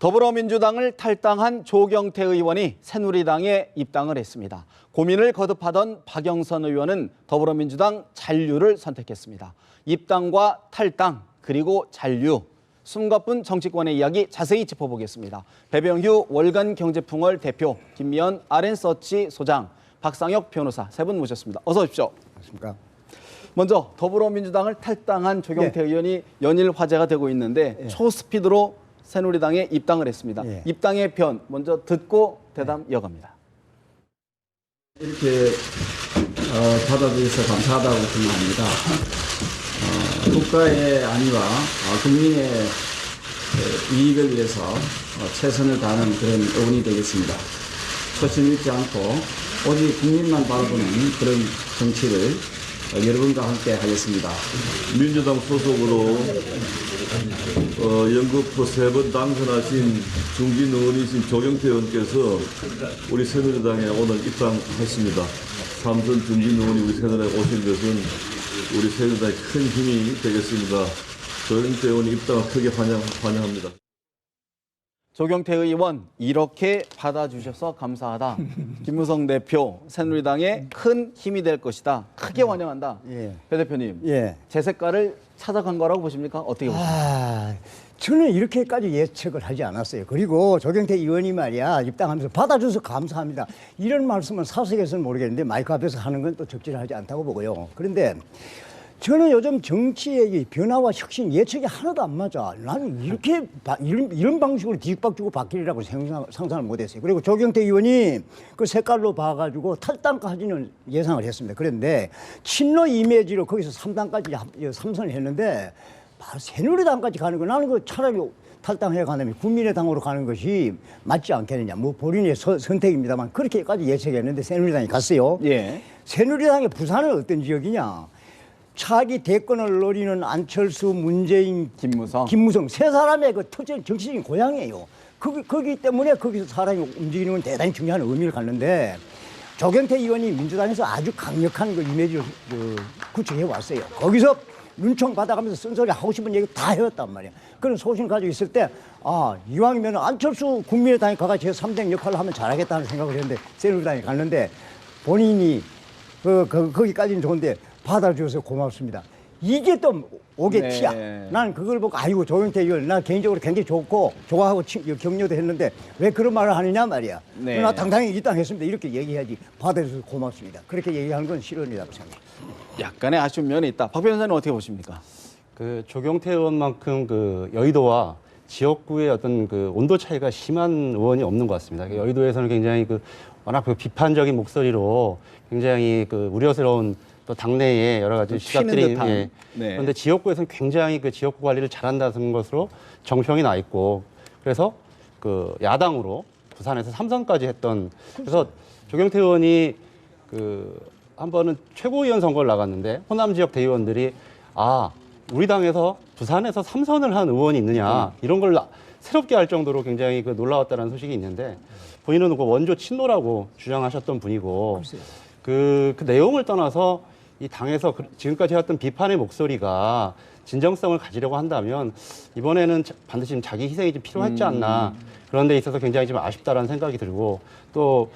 더불어민주당을 탈당한 조경태 의원이 새누리당에 입당을 했습니다. 고민을 거듭하던 박영선 의원은 더불어민주당 잔류를 선택했습니다. 입당과 탈당 그리고 잔류, 숨가쁜 정치권의 이야기 자세히 짚어보겠습니다. 배병규 월간경제풍월 대표, 김미연 RN서치 소장, 박상혁 변호사 세 분 모셨습니다. 어서 오십시오. 안녕하십니까. 먼저 더불어민주당을 탈당한 조경태 의원이 연일 화제가 되고 있는데 초스피드로 새누리당에 입당을 했습니다. 입당의 편 먼저 듣고 대담 이어갑니다. 이렇게 받아주셔서 감사하다고 생각합니다. 국가의 안위와 국민의 이익을 위해서 최선을 다하는 그런 의원이 되겠습니다. 초심 잃지 않고 오직 국민만 바라보는 그런 정치를 여러분과 함께 하겠습니다. 민주당 소속으로 연거푸 3번 당선하신 중진 의원이신 조경태 의원께서 우리 새누리당에 오늘 입당했습니다. 삼선 중진 의원이 우리 새누리당에 오신 것은 우리 새누리당에 큰 힘이 되겠습니다. 조경태 의원이 입당을 크게 환영합니다. 조경태 의원 이렇게 받아주셔서 감사하다. 김무성 대표 새누리당에 큰 힘이 될 것이다. 크게 환영한다. 배 대표님, 제 색깔을 찾아간 거라고 보십니까? 어떻게 보십니까? 저는 이렇게까지 예측을 하지 않았어요. 그리고 조경태 의원이 말이야 입당하면서 받아줘서 감사합니다. 이런 말씀은 사석에서는 모르겠는데 마이크 앞에서 하는 건 또 적절하지 않다고 보고요. 그런데 저는 요즘 정치의 변화와 혁신 예측이 하나도 안 맞아. 나는 이렇게 이런 방식으로 뒤집박주고 바뀌리라고 상상을 못했어요. 그리고 조경태 의원이 그 색깔로 봐가지고 탈당까지는 예상을 했습니다. 그런데 친노 이미지로 거기서 3당까지 삼선을 했는데 바로 새누리당까지 가는 거 나는 그 차라리 탈당해 가면 국민의당으로 가는 것이 맞지 않겠느냐. 뭐 본인의 선택입니다만 그렇게까지 예측했는데 새누리당이 갔어요. 새누리당의 부산은 어떤 지역이냐? 차기 대권을 노리는 안철수, 문재인, 김무성 세 사람의 그 특정 정치적인 고향이에요. 거기 때문에 거기서 사람이 움직이는 건 대단히 중요한 의미를 갖는데 조경태 의원이 민주당에서 아주 강력한 그 이미지를 구축해 왔어요. 거기서 눈총 받아가면서 쓴소리 하고 싶은 얘기 다 해왔단 말이야. 그런 소신 가지고 있을 때 이왕이면 안철수 국민의당에 가가 제3당 역할을 하면 잘하겠다는 생각을 했는데 새누리당에 갔는데 본인이 거기까지는 좋은데 받아주셔서 고맙습니다. 이게 또 오게티야. 난 그걸 보고 아이고 조경태 의원 나 개인적으로 굉장히 좋아하고 격려도 했는데 왜 그런 말을 하느냐 말이야. 나 당당히 입당했습니다. 이렇게 얘기해야지. 받아주셔서 고맙습니다. 그렇게 얘기하는 건 실언이라고 생각합니다. 약간의 아쉬운 면이 있다. 박 변호사는 어떻게 보십니까? 그 조경태 의원만큼 그 여의도와 지역구의 어떤 그 온도 차이가 심한 의원이 없는 것 같습니다. 여의도에서는 굉장히 워낙 비판적인 목소리로 굉장히 우려스러운 또 당내에 여러 가지 시각들이 그런데 지역구에서는 굉장히 지역구 관리를 잘한다는 것으로 정평이 나 있고 그래서 야당으로 부산에서 3선까지 했던 그래서 조경태 의원이 한 번은 최고위원 선거를 나갔는데 호남 지역 대의원들이 우리 당에서 부산에서 3선을 한 의원이 있느냐 이런 걸 새롭게 할 정도로 굉장히 놀라웠다는 소식이 있는데 본인은 원조 친노라고 주장하셨던 분이고 그 내용을 떠나서 이 당에서 지금까지 해왔던 비판의 목소리가 진정성을 가지려고 한다면 이번에는 반드시 자기 희생이 좀 필요했지 않나 그런 데 있어서 굉장히 좀 아쉽다라는 생각이 들고 또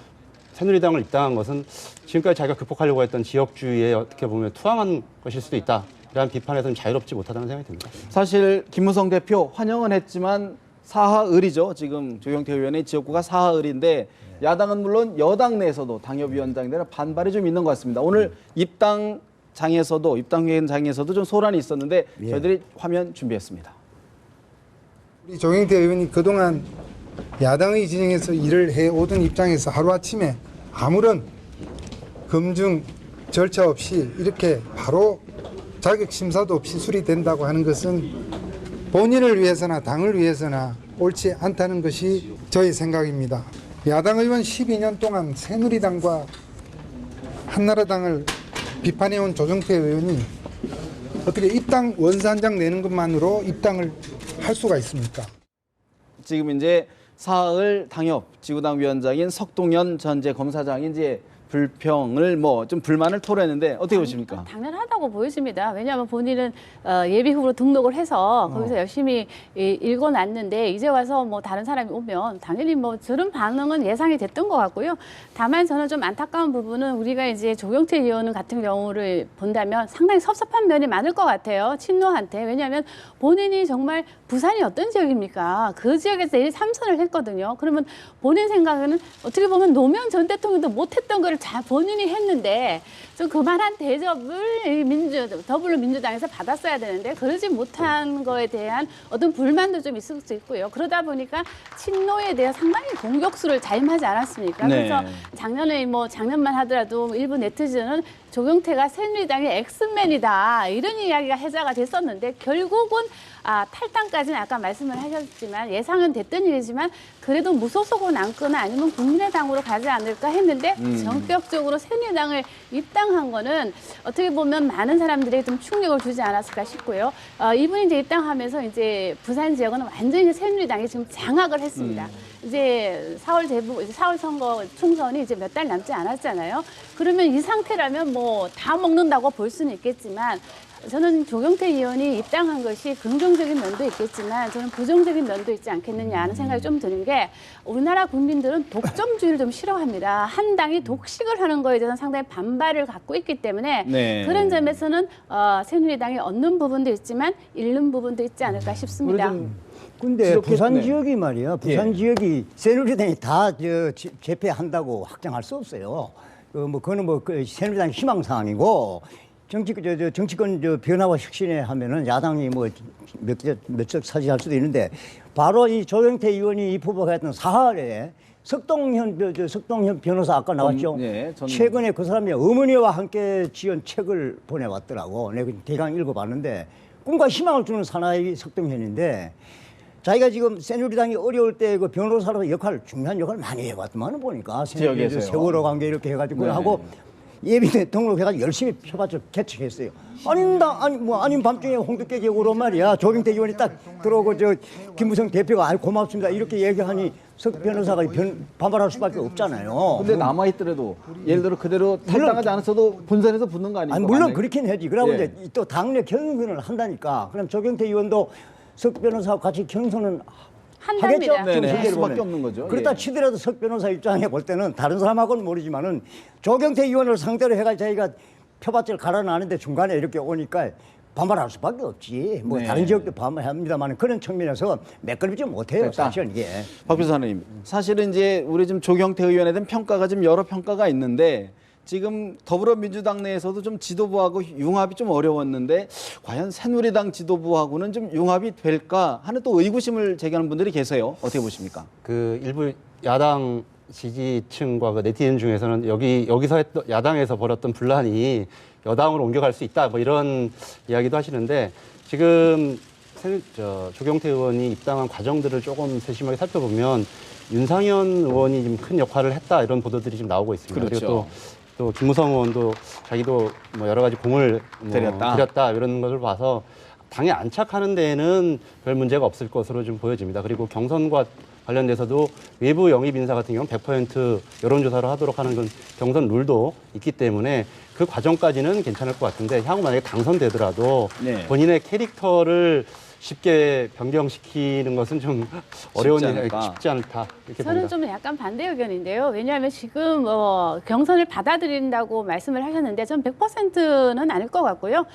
새누리당을 입당한 것은 지금까지 자기가 극복하려고 했던 지역주의에 어떻게 보면 투항한 것일 수도 있다. 이런 비판에서는 자유롭지 못하다는 생각이 듭니다. 사실 김무성 대표 환영은 했지만 사하을이죠. 지금 조경태 의원의 지역구가 사하을인데 야당은 물론 여당 내에서도 당협위원장들의 반발이 좀 있는 것 같습니다. 오늘 입당장에서도 좀 소란이 있었는데 저희들이 화면 준비했습니다. 우리 조경태 의원이 그동안 야당의 진영에서 일을 해오던 입장에서 하루아침에 아무런 검증 절차 없이 이렇게 바로 자격 심사도 없이 수리된다고 하는 것은 본인을 위해서나 당을 위해서나 옳지 않다는 것이 저의 생각입니다. 야당 의원 12년 동안 새누리당과 한나라당을 비판해온 조경태 의원이 어떻게 입당 원서 한 장 내는 것만으로 입당을 할 수가 있습니까? 지금 이제 사하을 당협 지구당 위원장인 석동현 전 검사장이 이제 불평을 뭐 좀 불만을 토로했는데 어떻게 보십니까? 당연하다고 보여집니다. 왜냐하면 본인은 예비 후보로 등록을 해서 거기서 열심히 읽어놨는데 이제 와서 뭐 다른 사람이 오면 당연히 뭐 저런 반응은 예상이 됐던 것 같고요. 다만 저는 좀 안타까운 부분은 우리가 이제 조경태 의원 같은 경우를 본다면 상당히 섭섭한 면이 많을 것 같아요. 친노한테. 왜냐하면 본인이 정말 부산이 어떤 지역입니까? 그 지역에서 1~3선을 했거든요. 그러면 본인 생각에는 어떻게 보면 노무현 전 대통령도 못했던 거를 잘 본인이 했는데 좀 그만한 대접을 더불어민주당에서 받았어야 되는데 그러지 못한 거에 대한 어떤 불만도 좀 있을 수 있고요. 그러다 보니까 친노에 대해 상당히 공격수를 자임하지 않았습니까? 네. 그래서 작년에 뭐 작년만 하더라도 일부 네티즌은 조경태가 새누리당의 엑스맨이다 이런 이야기가 해자가 됐었는데 결국은 탈당까지는 아까 말씀을 하셨지만 예상은 됐던 일이지만 그래도 무소속으로 남거나 아니면 국민의당으로 가지 않을까 했는데 전격적으로 새누리당을 입당한 거는 어떻게 보면 많은 사람들에게 좀 충격을 주지 않았을까 싶고요. 이분이 이제 입당하면서 이제 부산 지역은 완전히 새누리당이 지금 장악을 했습니다. 이제 4월 선거 총선이 이제 몇 달 남지 않았잖아요. 그러면 이 상태라면 뭐 다 먹는다고 볼 수는 있겠지만 저는 조경태 의원이 입당한 것이 긍정적인 면도 있겠지만 저는 부정적인 면도 있지 않겠느냐 하는 생각이 좀 드는 게 우리나라 국민들은 독점주의를 좀 싫어합니다. 한 당이 독식을 하는 거에 대해서는 상당히 반발을 갖고 있기 때문에 네. 그런 점에서는 새누리당이 얻는 부분도 있지만 잃는 부분도 있지 않을까 싶습니다. 근데 부산 네. 지역이 말이야. 부산 지역이 새누리당이 다 제패한다고 확정할 수 없어요. 그거는 그 새누리당 희망 사항이고 정치권 변화와 혁신에 하면은 야당이 뭐 몇 석 차지할 수도 있는데 바로 이 조경태 의원이 입후보가 했던 사할에 석동현 변호사 아까 나왔죠. 네, 최근에 그 사람이 어머니와 함께 지은 책을 보내왔더라고. 내가 대강 읽어봤는데 꿈과 희망을 주는 사나이 석동현인데 자기가 지금 새누리당이 어려울 때 그 변호사로 중요한 역할을 많이 해왔더만 보니까 지역에서요. 세월호 관계 이렇게 해가지고 네. 하고 예비 등록해가지고 열심히 표밭을 개척했어요. 아닌 밤중에 홍두깨기으로 말이야. 조경태 의원이 딱 들어오고 김무성 대표가 고맙습니다 이렇게 얘기하니 석 변호사가 반발할 수밖에 없잖아요. 근데 남아있더라도 예를 들어 그대로 탈당하지 않았어도 본선에서 붙는 거 아닙니까? 물론 만약에? 그렇긴 하지. 그러고 예. 이제 또 당내 경선을 한다니까. 그럼 조경태 의원도 석 변호사와 같이 경선은 한답니다. 하겠죠. 네네, 할 정치계를 수밖에 보면. 없는 거죠. 그렇다 예. 치더라도 석 변호사 입장에 볼 때는 다른 사람하고는 모르지만은 조경태 의원을 상대로 해가지고 자기가 표밭을 갈아놨는데 중간에 이렇게 오니까 반발할 수밖에 없지. 뭐 네. 다른 지역도 반발합니다만 그런 측면에서 매끄럽지 못해요. 됐다. 사실은 이게. 박 변호사님, 사실은 이제 우리 지금 조경태 의원에 대한 평가가 좀 여러 평가가 있는데 지금 더불어민주당 내에서도 좀 지도부하고 융합이 좀 어려웠는데 과연 새누리당 지도부하고는 좀 융합이 될까 하는 또 의구심을 제기하는 분들이 계세요. 어떻게 보십니까? 그 일부 야당 지지층과 그 네티즌 중에서는 여기서 야당에서 벌였던 분란이 여당으로 옮겨갈 수 있다 뭐 이런 이야기도 하시는데 지금 조경태 의원이 입당한 과정들을 조금 세심하게 살펴보면 윤상현 의원이 좀 큰 역할을 했다 이런 보도들이 지금 나오고 있습니다. 그렇죠. 그리고 또 김무성 의원도 자기도 뭐 여러 가지 공을 들였다 이런 것을 봐서 당에 안착하는 데에는 별 문제가 없을 것으로 좀 보여집니다. 그리고 경선과 관련돼서도 외부 영입 인사 같은 경우는 100% 여론조사를 하도록 하는 건 경선 룰도 있기 때문에 그 과정까지는 괜찮을 것 같은데 향후 만약에 당선되더라도 네. 본인의 캐릭터를 쉽게 변경시키는 것은 좀 어려운 일이 않을까. 쉽지 않다 이렇게 저는 봅니다. 좀 약간 반대 의견인데요. 왜냐하면 지금 경선을 받아들인다고 말씀을 하셨는데 전 100%는 아닐 것 같고요.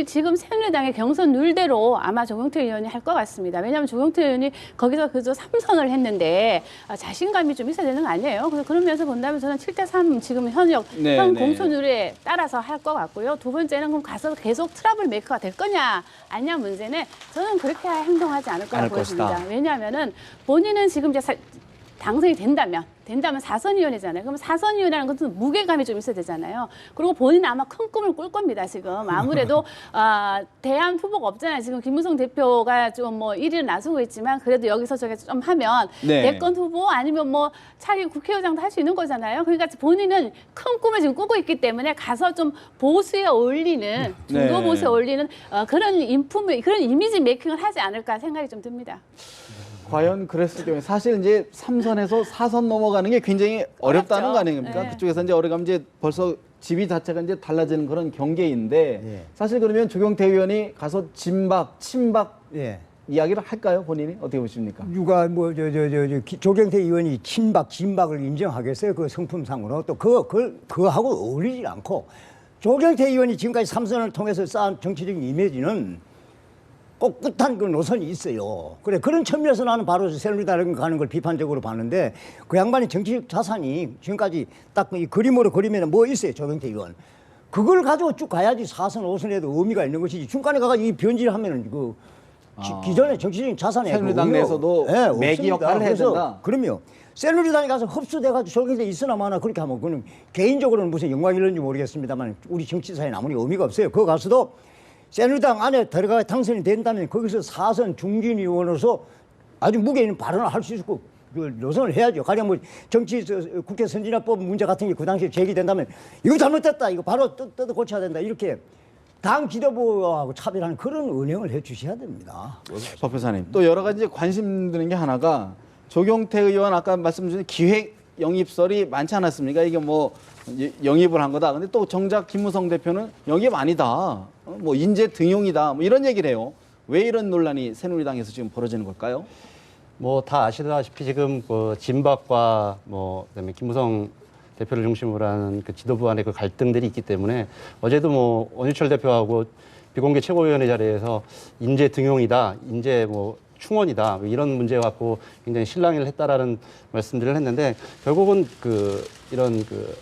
지금 새누리당의 경선 룰대로 아마 조경태 의원이 할 것 같습니다. 왜냐하면 조경태 의원이 거기서 그저 3선을 했는데 자신감이 좀 있어야 되는 거 아니에요. 그래서 그런 면에서 본다면 저는 7대3 지금 현 공천 룰에 따라서 할 것 같고요. 두 번째는 그럼 가서 계속 트러블 메이커가 될 거냐 아니냐 문제는 저는 그렇게 행동하지 않을 거라고 보여집니다. 왜냐하면은 본인은 지금 이제 당선이 된다면 4선 의원이잖아요. 그럼 4선 의원이라는 것은 무게감이 좀 있어야 되잖아요. 그리고 본인은 아마 큰 꿈을 꿀 겁니다. 지금 아무래도 대안 후보가 없잖아요. 지금 김무성 대표가 좀 뭐 1위를 나서고 있지만 그래도 여기서 저기 좀 하면 네. 대권 후보 아니면 뭐 차기 국회의장도 할 수 있는 거잖아요. 그러니까 본인은 큰 꿈을 지금 꾸고 있기 때문에 가서 좀 보수에 어울리는 중도 보수에 어울리는 그런 이미지 메이킹을 하지 않을까 생각이 좀 듭니다. 과연 그랬을 경우에 사실 이제 3선에서 4선 넘어가는 게 굉장히 어렵다는 거 아닙니까? 네. 그쪽에서 이제 어려가면 이제 벌써 지위 자체가 이제 달라지는 그런 경계인데 예. 사실 그러면 조경태 의원이 가서 진박, 친박 예. 이야기를 할까요? 본인이 어떻게 보십니까? 누가 뭐 조경태 의원이 친박, 진박을 인정하겠어요? 그 성품상으로 또 그거하고 어울리지 않고 조경태 의원이 지금까지 3선을 통해서 쌓은 정치적인 이미지는 꼿꼿한 그 노선이 있어요. 그래 그런 측면에서 나는 바로 새누리당 가는 걸 비판적으로 봤는데 그 양반의 정치적 자산이 지금까지 딱 이 그림으로 그리면 뭐 있어요, 조경태 의원. 그걸 가지고 쭉 가야지 4선, 5선에도 의미가 있는 것이지. 중간에 가서 이 변질하면은 그 기존의 정치적인 자산에 새누리당 그 의미가- 내에서도 예, 매기 없습니다. 역할을 해야 그래서 된다. 그럼요. 새누리당에 가서 흡수돼가지고 조경태 있으나 마나 그렇게 하면 그는 개인적으로는 무슨 영광이 있는지 모르겠습니다만 우리 정치사에는 아무리 의미가 없어요. 그거 가서도 새누리당 안에 들어가 당선이 된다면 거기서 4선 중진 의원으로서 아주 무게 있는 발언을 할 수 있고 그 노선을 해야죠. 가령 뭐 정치 국회 선진화법 문제 같은 게 그 당시에 제기된다면 이거 잘못됐다. 이거 바로 뜯어 고쳐야 된다. 이렇게 당 지도부하고 차별하는 그런 은행을 해 주셔야 됩니다. 박 변호사님 또 여러 가지 관심 드는 게 하나가 조경태 의원 아까 말씀 주신 기획 영입설이 많지 않았습니까? 이게 뭐 영입을 한 거다. 근데 또 정작 김무성 대표는 영입 아니다. 뭐 인재 등용이다. 뭐 이런 얘기를 해요. 왜 이런 논란이 새누리당에서 지금 벌어지는 걸까요? 뭐 다 아시다시피 지금 그 진박과 뭐 그다음에 김무성 대표를 중심으로 하는 그 지도부 안에 그 갈등들이 있기 때문에 어제도 뭐 원유철 대표하고 비공개 최고위원회 자리에서 인재 등용이다, 인재 뭐 충원이다 뭐 이런 문제 갖고 굉장히 실랑이를 했다라는 말씀들을 했는데 결국은 그 이런 그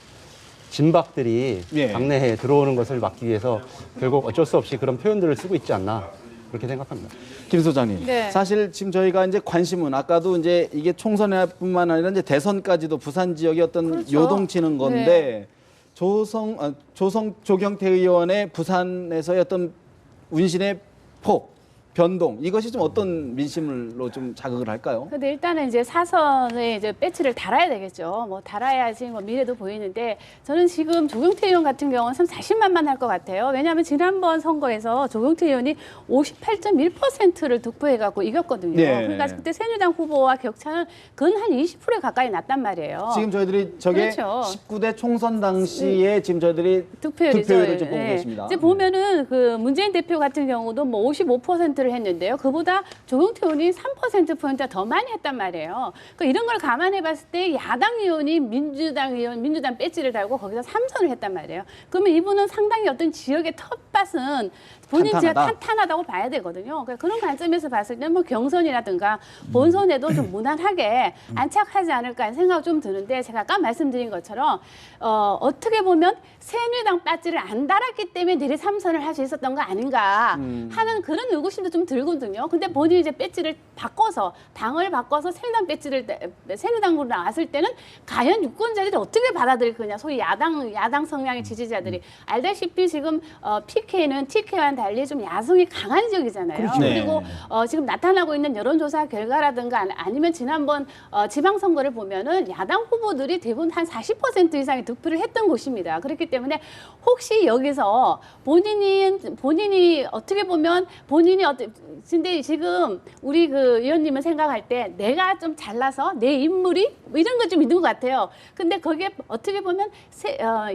진박들이 예. 당내에 들어오는 것을 막기 위해서 결국 어쩔 수 없이 그런 표현들을 쓰고 있지 않나 그렇게 생각합니다. 김 소장님, 네. 사실 지금 저희가 이제 관심은 아까도 이제 이게 총선뿐만 아니라 이제 대선까지도 부산 지역의 어떤 그렇죠. 요동치는 건데 조경태 의원의 부산에서의 어떤 운신의 폭, 변동 이것이 좀 어떤 민심으로 좀 자극을 할까요? 근데 일단은 이제 사선에 이제 배치를 달아야 되겠죠. 뭐 달아야지 뭐 미래도 보이는데 저는 지금 조경태 의원 같은 경우는 참 자신만만할 것 같아요. 왜냐하면 지난번 선거에서 조경태 의원이 58.1%를 득표해갖고 이겼거든요. 네. 그러니까 그때 새누리당 후보와 격차는 근 한 20%에 가까이 났단 말이에요. 지금 저희들이 저게 그렇죠. 19대 총선 당시에 지금 저희들이 득표율이죠. 득표율을 좀 보고 예. 계십니다. 이제 보면은 그 문재인 대표 같은 경우도 뭐 55%를 했는데요. 그보다 조경태 의원이 3%포인트가 더 많이 했단 말이에요. 그러니까 이런 걸 감안해 봤을 때 야당 의원이 민주당 배지를 달고 거기서 3선을 했단 말이에요. 그러면 이분은 상당히 어떤 지역의 텃밭은 본인 지역 탄탄하다. 탄탄하다고 봐야 되거든요. 그러니까 그런 관점에서 봤을 때는 뭐 경선이라든가 본선에도 좀 무난하게 안착하지 않을까 하는 생각이 좀 드는데 제가 아까 말씀드린 것처럼 어떻게 보면 새누리당 배지를 안 달았기 때문에 내리 3선을 할 수 있었던 거 아닌가 하는 그런 의구심도 좀 들거든요. 근데 본인이 이제 배지를 바꿔서 당을 바꿔서 새누리당 배지를 새누리당으로 나왔을 때는 과연 유권자들이 어떻게 받아들일 거냐. 소위 야당 성향의 지지자들이 알다시피 지금 PK는 TK와는 달리 좀 야성이 강한 지역이잖아요. 그렇죠. 그리고 지금 나타나고 있는 여론조사 결과라든가 아니면 지난번 지방선거를 보면은 야당 후보들이 대부분 한 40% 이상의 득표를 했던 곳입니다. 그렇기 때문에 혹시 여기서 본인이 어떻게 보면 근데 지금 우리 그 의원님은 생각할 때 내가 좀 잘나서 내 인물이 뭐 이런 거 좀 있는 것 같아요. 근데 거기에 어떻게 보면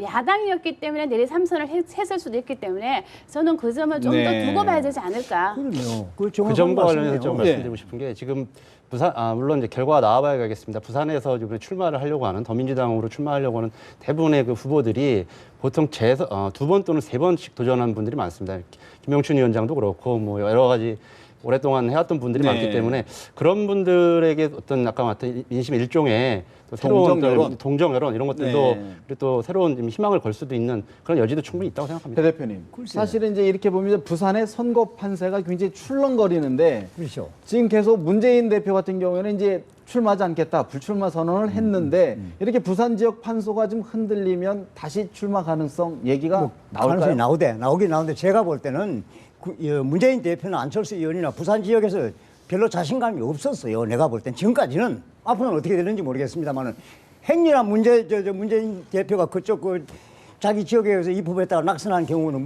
야당이었기 때문에 내리 3선을 했을 수도 있기 때문에 저는 그 점을 좀 더 네. 두고 봐야 되지 않을까. 그럼요. 그 정확한 점과 관련해서 말씀이에요. 좀 말씀드리고 싶은 게 지금 부산 물론 이제 결과가 나와봐야겠습니다. 부산에서 지금 출마를 하려고 하는 더민주당으로 출마하려고 하는 대부분의 그 후보들이 보통 두 번 또는 세 번씩 도전한 분들이 많습니다. 김영춘 위원장도 그렇고 뭐 여러 가지 오랫동안 해왔던 분들이 네. 많기 때문에 그런 분들에게 어떤 아까 말했던 민심의 일종의 또 새로운 동정 여론 이런 것들도 네. 그리고 또 새로운 희망을 걸 수도 있는 그런 여지도 충분히 있다고 생각합니다. 배 대표님, 사실은 이제 이렇게 보면 부산의 선거 판세가 굉장히 출렁거리는데 그렇죠. 지금 계속 문재인 대표 같은 경우에는 이제 출마하지 않겠다 불출마 선언을 했는데 이렇게 부산 지역 판소가 좀 흔들리면 다시 출마 가능성 얘기가 나올까요? 가능성이 나오긴 나오는데 제가 볼 때는 문재인 대표나 안철수 의원이나 부산 지역에서 별로 자신감이 없었어요. 내가 볼 땐 지금까지는 앞으로는 어떻게 되는지 모르겠습니다만은 행여나 문재인 대표가 그쪽 자기 지역에서 입후보했다가 낙선한 경우는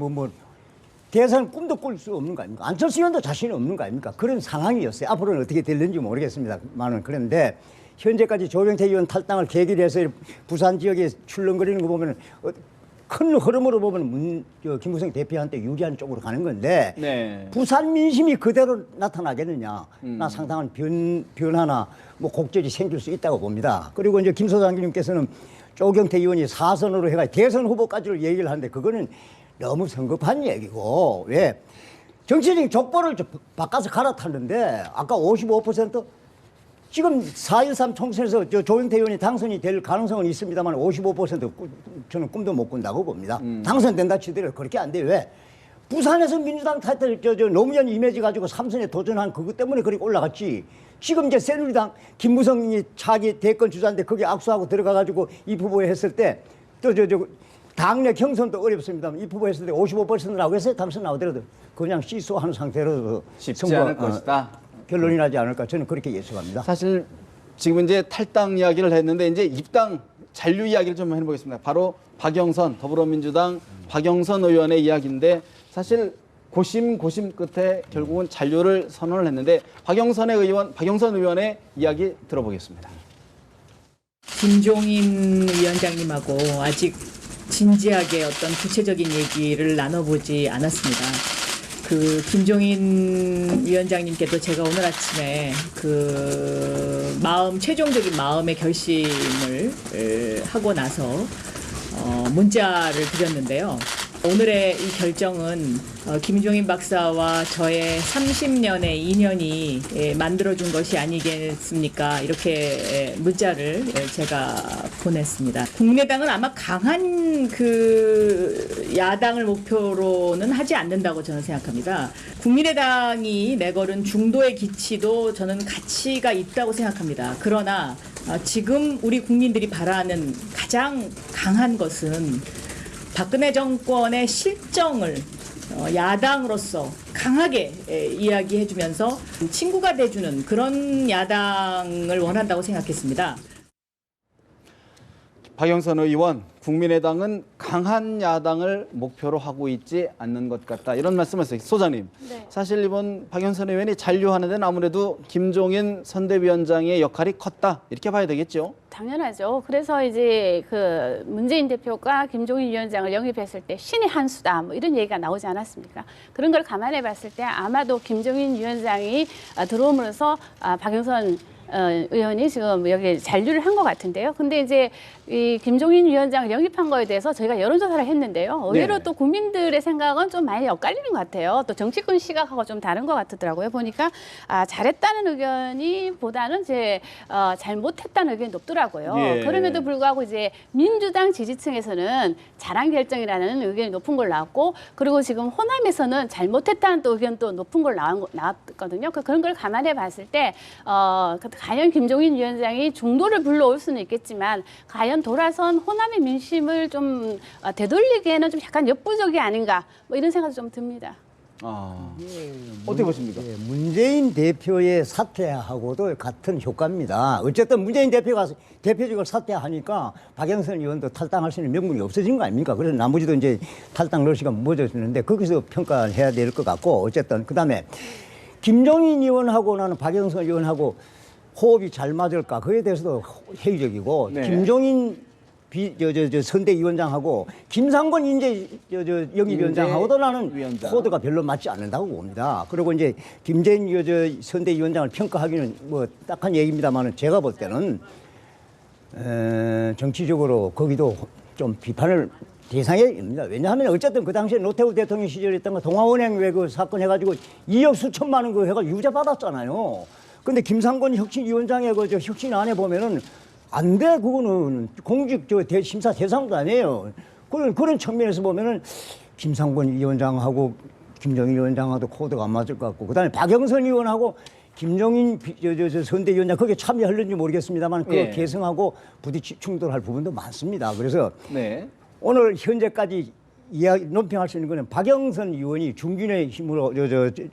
대선 꿈도 꿀 수 없는 거 아닙니까? 안철수 의원도 자신이 없는 거 아닙니까? 그런 상황이었어요. 앞으로는 어떻게 될는지 모르겠습니다만은 그런데 현재까지 조경태 의원 탈당을 계기로 해서 부산 지역에 출렁거리는 거 보면 큰 흐름으로 보면 김무성 대표한테 유리한 쪽으로 가는 건데 네. 부산 민심이 그대로 나타나겠느냐? 나 상당한 변화나 뭐 곡절이 생길 수 있다고 봅니다. 그리고 이제 김 소장님께서는 조경태 의원이 사선으로 해가 대선 후보까지를 얘기를 하는데 그거는 너무 성급한 얘기고 왜 정치적인 족보를 바꿔서 갈아탔는데 아까 55% 지금 4.13 총선에서 조경태 의원이 당선이 될 가능성은 있습니다만 55% 저는 꿈도 못 꾼다고 봅니다. 당선된다 치더라도 그렇게 안 돼요. 왜? 부산에서 민주당 타이틀 노무현 이미지 가지고 3선에 도전한 그것 때문에 그렇게 올라갔지. 지금 이제 새누리당 김무성이 자기 대권 주자인데 거기 악수하고 들어가가지고 이 후보에 했을 때 당내 경선도 어렵습니다만 이 후보 했을 때 55%라고 해서 당선 나오더라도 그냥 시소한 상태로 쉽지 않을 것이다. 결론이 나지 않을까 저는 그렇게 예측합니다. 사실 지금 이제 탈당 이야기를 했는데 이제 입당 잔류 이야기를 좀 해보겠습니다. 바로 박영선 더불어민주당 박영선 의원의 이야기인데 사실 고심 끝에 결국은 잔류를 선언을 했는데 박영선 의원의 이야기 들어보겠습니다. 김종인 위원장님하고 아직 진지하게 어떤 구체적인 얘기를 나눠보지 않았습니다. 그 김종인 위원장님께도 제가 오늘 아침에 그 최종적인 마음의 결심을 하고 나서 문자를 드렸는데요. 오늘의 이 결정은 김종인 박사와 저의 30년의 인연이 만들어준 것이 아니겠습니까? 이렇게 문자를 제가 보냈습니다. 국민의당은 아마 강한 그 야당을 목표로는 하지 않는다고 저는 생각합니다. 국민의당이 내걸은 중도의 기치도 저는 가치가 있다고 생각합니다. 그러나 지금 우리 국민들이 바라는 가장 강한 것은 박근혜 정권의 실정을 야당으로서 강하게 이야기해주면서 친구가 돼주는 그런 야당을 원한다고 생각했습니다. 박영선 의원, 국민의당은 강한 야당을 목표로 하고 있지 않는 것 같다. 이런 말씀을 했어요. 소장님, 네. 사실 이번 박영선 의원이 잔류하는 데는 아무래도 김종인 선대위원장의 역할이 컸다. 이렇게 봐야 되겠죠? 당연하죠. 그래서 이제 그 문재인 대표가 김종인 위원장을 영입했을 때 신의 한 수다 뭐 이런 얘기가 나오지 않았습니까? 그런 걸 감안해 봤을 때 아마도 김종인 위원장이 들어옴으로써 박영선 의원이 지금 여기 잔류를 한 것 같은데요. 근데 이제 이 김종인 위원장을 영입한 거에 대해서 저희가 여론조사를 했는데요. 의외로 네. 또 국민들의 생각은 좀 많이 엇갈리는 것 같아요. 또 정치권 시각하고 좀 다른 것 같더라고요. 보니까 잘했다는 의견이 보다는 이제 잘못했다는 의견이 높더라고요. 예. 그럼에도 불구하고 이제 민주당 지지층에서는 잘한 결정이라는 의견이 높은 걸 나왔고, 그리고 지금 호남에서는 잘못했다는 또 의견도 높은 걸 나왔거든요. 그런 걸 감안해 봤을 때 과연 김종인 위원장이 중도를 불러올 수는 있겠지만 과연 돌아선 호남의 민심을 좀 되돌리기에는 좀 약간 역부족이 아닌가 뭐 이런 생각이 좀 듭니다. 어떻게 보십니까? 예, 문재인 대표의 사퇴하고도 같은 효과입니다. 어쨌든 문재인 대표가 대표적으로 사퇴하니까 박영선 의원도 탈당할 수 있는 명분이 없어진 거 아닙니까? 그래서 나머지도 이제 탈당 러시가 무너졌는데 거기서 평가해야 될 것 같고, 어쨌든 그다음에 김종인 의원하고 나는 박영선 의원하고 호흡이 잘 맞을까? 그에 대해서도 회의적이고, 네. 김종인 선대위원장하고 김상권 영입위원장하고도 나는 위원장. 코드가 별로 맞지 않는다고 봅니다. 그리고 이제 김재인 선대위원장을 평가하기는 뭐 딱한 얘기입니다만은 제가 볼 때는 정치적으로 거기도 좀 비판을 대상입니다. 왜냐하면 어쨌든 그 당시에 노태우 대통령 시절에 했던 거 동아은행 왜 그 사건 해가지고 2억 수천만 원 그 해가 유죄 받았잖아요. 근데 김상권 혁신위원장의 그 혁신안에 보면은 안 돼. 그거는 공직 심사 대상도 아니에요. 그런 측면에서 보면은 김상권 위원장하고 김종인 위원장하고도 코드가 안 맞을 것 같고, 그다음에 박영선 의원하고 김종인 선대위원장 거기에 참여하려는지 모르겠습니다만 그 예. 개성하고 부딪히 충돌할 부분도 많습니다. 그래서 네. 오늘 현재까지 논평할 수 있는 것은 박영선 의원이 중진의 힘으로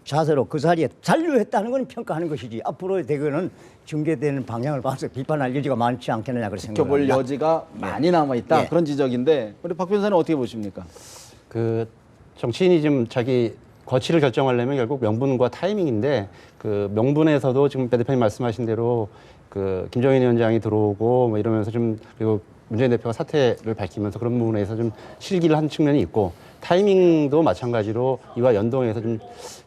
자세로 그 자리에 잔류했다는 건 평가하는 것이지, 앞으로 대거는 전개되는 방향을 봐서 비판할 여지가 많지 않겠느냐 그렇게 지켜볼 생각합니다. 여지가 많이 남아 있다. 예. 그런 지적인데 우리 박 변호사는 어떻게 보십니까? 그 정치인이 좀 자기 거취를 결정하려면 결국 명분과 타이밍인데 그 명분에서도 지금 배 대표님 말씀하신 대로 그 김종인 위원장이 들어오고 뭐 이러면서 좀 그리고 문재인 대표가 사퇴를 밝히면서 그런 부분에서 좀 실기를 한 측면이 있고 타이밍도 마찬가지로 이와 연동해서 좀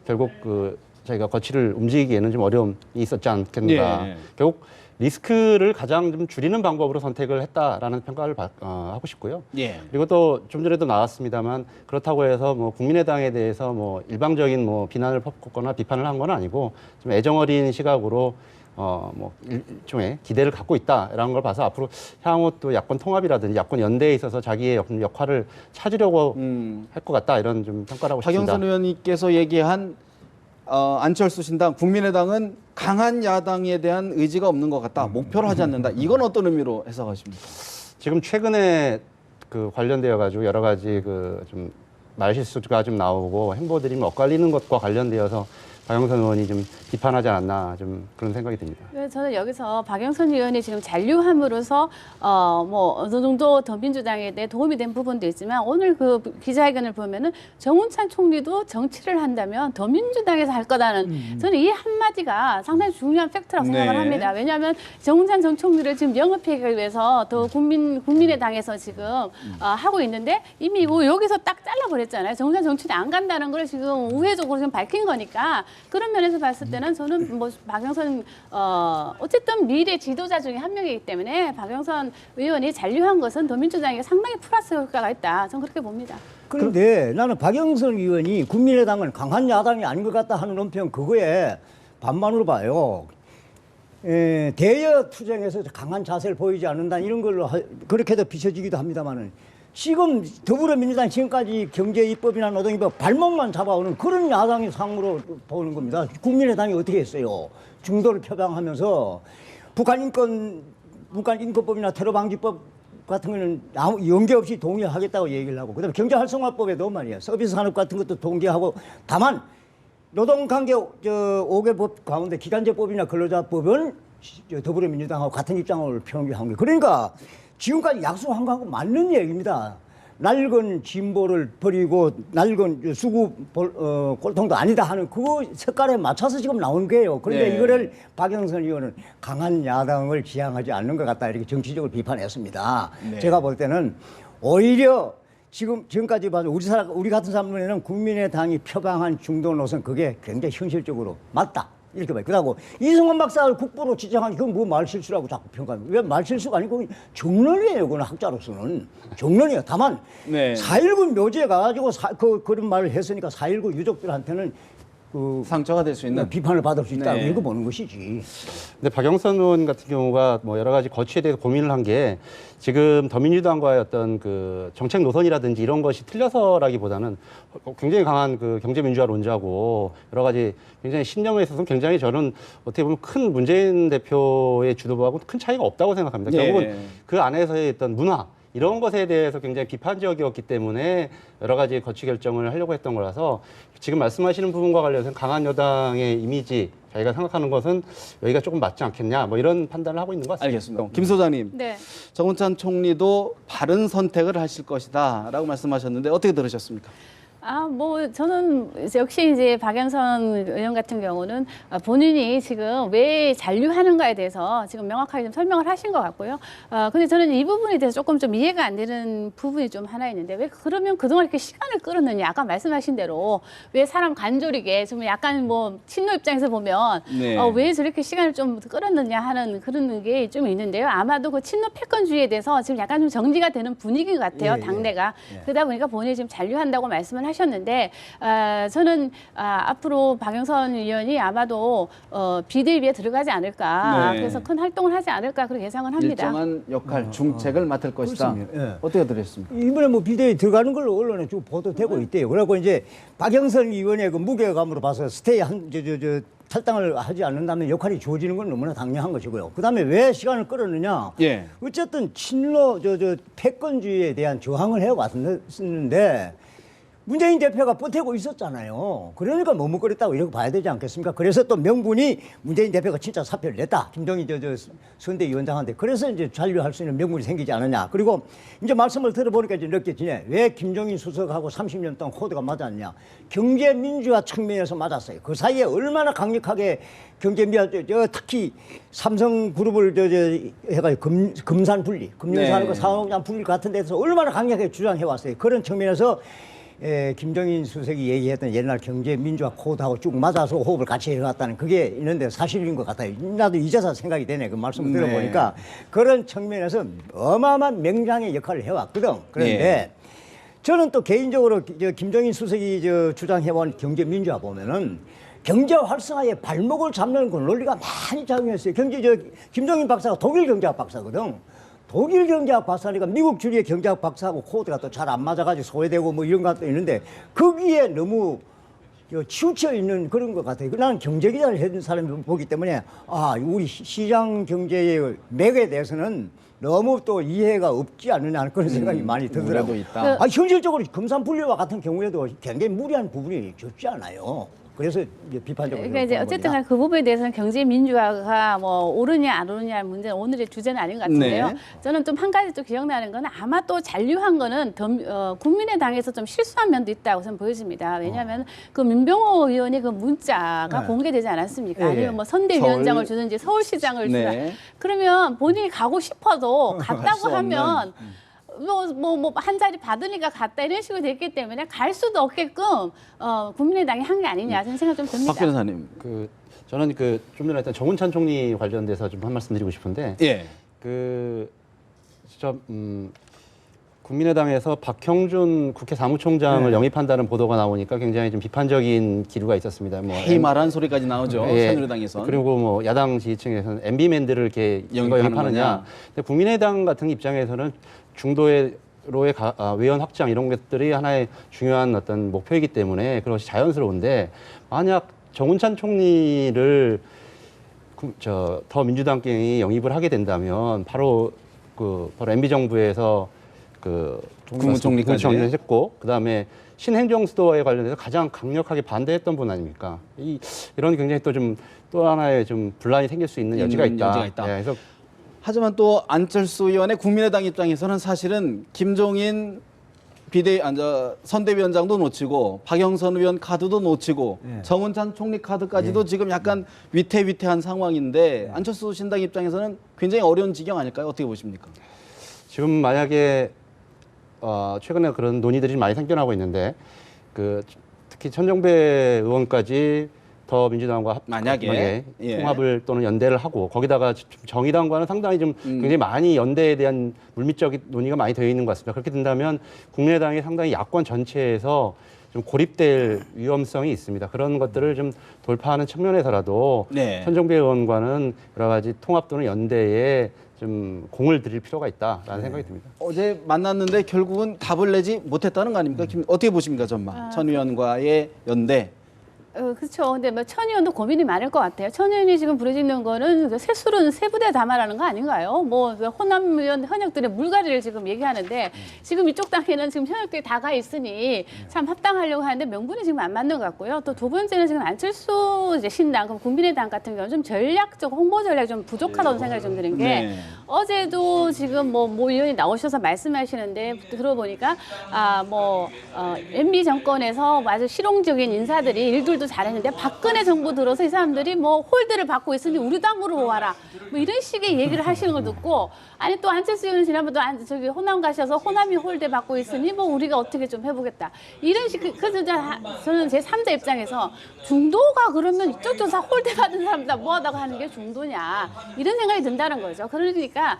결국 그 저희가 거취를 움직이기에는 좀 어려움이 있었지 않겠는가. 예. 결국 리스크를 가장 좀 줄이는 방법으로 선택을 했다라는 평가를 하고 싶고요. 예. 그리고 또 좀 전에도 나왔습니다만 그렇다고 해서 뭐 국민의당에 대해서 뭐 일방적인 뭐 비난을 퍼붓거나 비판을 한 건 아니고 좀 애정어린 시각으로 뭐 일종의 기대를 갖고 있다라는 걸 봐서 앞으로 향후 또 야권 통합이라든지 야권 연대에 있어서 자기의 역할을 찾으려고 할 것 같다 이런 좀 평가를 하고 싶습니다. 박영선 의원님께서 얘기한 안철수 신당, 국민의당은 강한 야당에 대한 의지가 없는 것 같다. 목표를 하지 않는다. 이건 어떤 의미로 해석하십니까? 지금 최근에 그 관련되어 가지고 여러 가지 그 좀 말실수가 좀 나오고 행보들이 뭐 엇갈리는 것과 관련되어서 박영선 의원이 좀 비판하지 않았나 좀 그런 생각이 듭니다. 네, 저는 여기서 박영선 의원이 지금 잔류함으로써 뭐 어느 정도 더민주당에 대해 도움이 된 부분도 있지만 오늘 그 기자회견을 보면은 정운찬 총리도 정치를 한다면 더민주당에서 할 거다는 저는 이 한마디가 상당히 중요한 팩트라고 생각을 네. 합니다. 왜냐하면 정운찬 전 총리를 지금 영입하기 위해서 더 국민의당에서 지금 하고 있는데 이미 여기서 딱 잘라버렸잖아요. 정운찬 전 총리 안 간다는 걸 지금 우회적으로 지금 밝힌 거니까 그런 면에서 봤을 때는 저는 뭐 박영선 어쨌든 미래 지도자 중에 한 명이기 때문에 박영선 의원이 잔류한 것은 더민주당에게 상당히 플러스 효과가 있다. 저는 그렇게 봅니다. 그런데 나는 박영선 의원이 국민의당은 강한 야당이 아닌 것 같다 하는 논평 그거에 반반으로 봐요. 대여 투쟁에서 강한 자세를 보이지 않는다 이런 걸로 그렇게도 비춰지기도 합니다만은 지금 더불어민주당 지금까지 경제입법이나 노동입법 발목만 잡아오는 그런 야당의 상으로 보는 겁니다. 국민의당이 어떻게 했어요? 중도를 표방하면서 북한인권법이나 테러방지법 같은 거는 아무 연계 없이 동의하겠다고 얘기를 하고 그다음에 경제활성화법에도 말이야 서비스 산업 같은 것도 동의하고 다만 노동관계 5개 법 가운데 기간제법이나 근로자법은 더불어민주당하고 같은 입장을 표명한 거예요. 그러니까 지금까지 약속한 거하고 맞는 얘기입니다. 낡은 진보를 버리고 낡은 수구 꼴통도 아니다 하는 그 색깔에 맞춰서 지금 나온 거예요. 그런데 네. 이거를 박영선 의원은 강한 야당을 지향하지 않는 것 같다 이렇게 정치적으로 비판했습니다. 네. 제가 볼 때는 오히려 지금까지 봐도 우리 같은 사람들에는 국민의당이 표방한 중도 노선 그게 굉장히 현실적으로 맞다. 이렇게 봐요. 그러고 이승만 박사를 국부로 지정한 그건 뭐 말실수라고 자꾸 평가합니다. 왜 말실수가 아니고 정론이에요. 그건 학자로서는. 정론이에요. 다만 네. 4.19 묘지에 가가지고 그런 말을 했으니까 4.19 유족들한테는 상처가 될 수 있는 비판을 받을 수 있다. 네. 이거 보는 것이지. 근데 박영선 의원 같은 경우가 뭐 여러 가지 거취에 대해서 고민을 한 게 지금 더민주당과의 어떤 그 정책 노선이라든지 이런 것이 틀려서라기보다는 굉장히 강한 그 경제민주화론자고 여러 가지 굉장히 신념에 있어서는 굉장히 저는 어떻게 보면 큰 문재인 대표의 주도부하고 큰 차이가 없다고 생각합니다. 예. 결국은 그 안에서의 어떤 문화 이런 것에 대해서 굉장히 비판적이었기 때문에 여러 가지 거취 결정을 하려고 했던 거라서 지금 말씀하시는 부분과 관련해서 강한 여당의 이미지 저희가 생각하는 것은 여기가 조금 맞지 않겠냐 뭐 이런 판단을 하고 있는 것 같습니다. 알겠습니다. 김 소장님, 네. 정운찬 총리도 바른 선택을 하실 것이다라고 말씀하셨는데 어떻게 들으셨습니까? 뭐 저는 역시 이제 박영선 의원 같은 경우는 본인이 지금 왜 잔류하는가에 대해서 지금 명확하게 좀 설명을 하신 것 같고요. 근데 저는 이 부분에 대해서 조금 좀 이해가 안 되는 부분이 좀 하나 있는데 왜 그러면 그동안 이렇게 시간을 끌었느냐? 아까 말씀하신 대로 왜 사람 간절이게 좀 약간 뭐 친노 입장에서 보면 네. 왜 저렇게 시간을 좀 끌었느냐 하는 그런 게 좀 있는데요. 아마도 그 친노 패권주의에 대해서 지금 약간 좀 정지가 되는 분위기인 것 같아요. 예, 당내가. 그러다 보니까 본인이 지금 잔류한다고 말씀을 하셨는데 저는 앞으로 박영선 의원이 아마도 비대위에 들어가지 않을까 네. 그래서 큰 활동을 하지 않을까 그렇게 예상은 합니다. 일정한 역할, 중책을 맡을 것이다. 그렇습니다. 예. 어떻게 들으셨습니까? 이번에 뭐 비대위 들어가는 걸로 언론에 쭉 보도되고 있대요. 그래갖고 이제 박영선 의원의 그 무게감으로 봐서 스테이 탈당을 하지 않는다면 역할이 주어지는 건 너무나 당연한 것이고요. 그다음에 왜 시간을 끌었느냐? 예. 어쨌든 친노 패권주의에 대한 저항을 해왔었는데 문재인 대표가 버티고 있었잖아요. 그러니까 머뭇거렸다고 이렇게 봐야 되지 않겠습니까? 그래서 또 명분이 문재인 대표가 진짜 사표를 냈다. 김정인 선대위원장한테. 그래서 이제 잔류할 수 있는 명분이 생기지 않느냐. 그리고 이제 말씀을 들어보니까 이제 느껴지네. 왜 김정인 수석하고 30년 동안 코드가 맞았냐. 경제 민주화 측면에서 맞았어요. 그 사이에 얼마나 강력하게 경제 민주화, 특히 삼성그룹을 해가지고 금산 분리, 금융산업과 네. 산업장 분리 같은 데서 얼마나 강력하게 주장해 왔어요. 그런 측면에서 김정인 수석이 얘기했던 옛날 경제 민주화 코드하고 쭉 맞아서 호흡을 같이 해왔다는 그게 있는데 사실인 것 같아요. 나도 이제서 생각이 되네. 그 말씀을 들어보니까 그런 측면에서 어마어마한 명장의 역할을 해왔거든. 그런데 네. 저는 또 개인적으로 김정인 수석이 주장해온 경제 민주화 보면은 경제 활성화에 발목을 잡는 그 논리가 많이 작용했어요. 김정인 박사가 독일 경제학 박사거든. 독일 경제학 박사니까 미국 주류의 경제학 박사하고 코드가 또 잘 안 맞아가지고 소외되고 뭐 이런 것도 있는데 거기에 너무 치우쳐 있는 그런 것 같아요. 나는 경제기자를 해준 사람이 보기 때문에 우리 시장 경제의 맥에 대해서는 너무 또 이해가 없지 않느냐 그런 생각이 많이 들더라고요. 있다. 현실적으로 금산분리와 같은 경우에도 굉장히 무리한 부분이 적지 않아요. 그래서 이제 비판적으로. 그러니까 이제 어쨌든 간에 그 부분에 대해서는 경제 민주화가 뭐 오르냐 안 오르냐의 문제는 오늘의 주제는 아닌 것 같은데요. 네. 저는 좀 한 가지 또 기억나는 거는 아마 또 잔류한 거는 국민의당에서 좀 실수한 면도 있다고 저는 보여집니다. 왜냐하면 그 민병호 의원이 그 문자가 공개되지 않았습니까? 아니면 뭐 선대위원장을 주든지 서울시장을 주든 네. 그러면 본인이 가고 싶어도 갔다고 수 없는. 하면 한 자리 받으니까 갔다 이런 식으로 됐기 때문에 갈 수도 없게끔 국민의당이 한 게 아니냐 저는 생각 좀 듭니다. 박 변호사님. 저는 좀 전에 했던 정운찬 총리 관련돼서 좀 한 말씀 드리고 싶은데 예. 국민의당에서 박형준 국회 사무총장을 네. 영입한다는 보도가 나오니까 굉장히 좀 비판적인 기류가 있었습니다. 해이말한 소리까지 나오죠. 예. 새누리당에서. 그리고 뭐 야당 지지층에서는 MB맨들을 이렇게 영입하는 영입하느냐. 거냐. 근데 국민의당 같은 입장에서는 중도로의 외연 확장 이런 것들이 하나의 중요한 어떤 목표이기 때문에 그것이 자연스러운데 만약 정운찬 총리를 더 민주당이 영입을 하게 된다면 바로 MB 정부에서 국무총리까지 했고 그다음에 신행정수도에 관련해서 가장 강력하게 반대했던 분 아닙니까? 이런 굉장히 또 하나의 좀 분란이 생길 수 있는 여지가 있다. 예, 그래서 하지만 또 안철수 의원의 국민의당 입장에서는 사실은 김종인 선대위원장도 놓치고 박영선 의원 카드도 놓치고 정운찬 총리 카드까지도 지금 약간 위태위태한 상황인데 안철수 신당 입장에서는 굉장히 어려운 지경 아닐까요? 어떻게 보십니까? 지금 만약에 최근에 그런 논의들이 많이 생겨나고 있는데 특히 천정배 의원까지 더 민주당과 만약에 통합을 또는 연대를 하고 거기다가 정의당과는 상당히 좀 굉장히 많이 연대에 대한 물밑적인 논의가 많이 되어 있는 것 같습니다. 그렇게 된다면 국민의당이 상당히 야권 전체에서 좀 고립될 위험성이 있습니다. 그런 것들을 좀 돌파하는 측면에서라도 천정배 의원과는 여러 가지 통합 또는 연대에 좀 공을 들일 필요가 있다라는 생각이 듭니다. 어제 만났는데 결국은 답을 내지 못했다는 거 아닙니까? 어떻게 보십니까, 전망? 천 의원과의 연대. 그렇죠. 근데 천 의원도 고민이 많을 것 같아요. 천 의원이 지금 부르짖는 거는 새술은 세 부대 담아라는 거 아닌가요? 호남 의원 현역들의 물갈이를 지금 얘기하는데 지금 이쪽 당에는 지금 현역들이 다 가 있으니 참 합당하려고 하는데 명분이 지금 안 맞는 것 같고요. 또 두 번째는 지금 안철수 신당, 그럼 국민의당 같은 경우는 좀 전략적 홍보 전략이 좀 부족하다는 생각이 좀 드는 게 어제도 지금 모 의원이 나오셔서 말씀하시는데 들어보니까 MB 정권에서 아주 실용적인 인사들이 일들도 잘했는데 박근혜 정부 들어서 이 사람들이 홀대를 받고 있으니 우리 당으로 와라 이런 식의 얘기를 하시는 걸 듣고 아니 또 안철수 의원은 지난번도 호남 가셔서 호남이 홀대 받고 있으니 우리가 어떻게 좀 해보겠다 이런 식. 그래서 저는 제 3자 입장에서 중도가 그러면 이쪽 다 홀대 받은 사람 다 뭐하다고 하는 게 중도냐 이런 생각이 든다는 거죠. 그러니까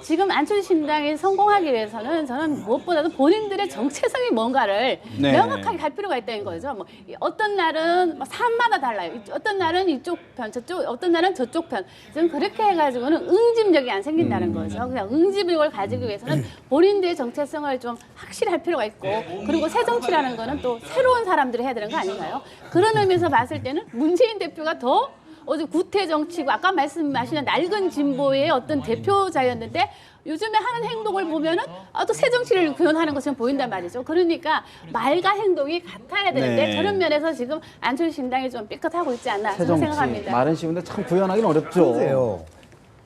지금 안철수 신당이 성공하기 위해서는 저는 무엇보다도 본인들의 정체성이 뭔가를 명확하게 할 필요가 있다는 거죠. 어떤 날은 사안마다 달라요. 어떤 날은 이쪽 편, 어떤 날은 저쪽 편. 저는 그렇게 해가지고는 응집력이 안 생긴다는 거죠. 그냥 응집력을 가지기 위해서는 본인들의 정체성을 좀 확실히 할 필요가 있고, 그리고 새 정치라는 거는 또 새로운 사람들이 해야 되는 거 아닌가요? 그런 의미에서 봤을 때는 문재인 대표가 더 어제 구태 정치고 아까 말씀하신 낡은 진보의 어떤 대표자였는데 요즘에 하는 행동을 보면은 또 새 정치를 구현하는 것처럼 보인단 말이죠. 그러니까 말과 행동이 같아야 되는데 네. 그런 면에서 지금 안철수 신당이 좀 삐끗하고 있지 않나 새 저는 정치 생각합니다. 말은 쉬운데 참 구현하기는 어렵죠. 그런데요.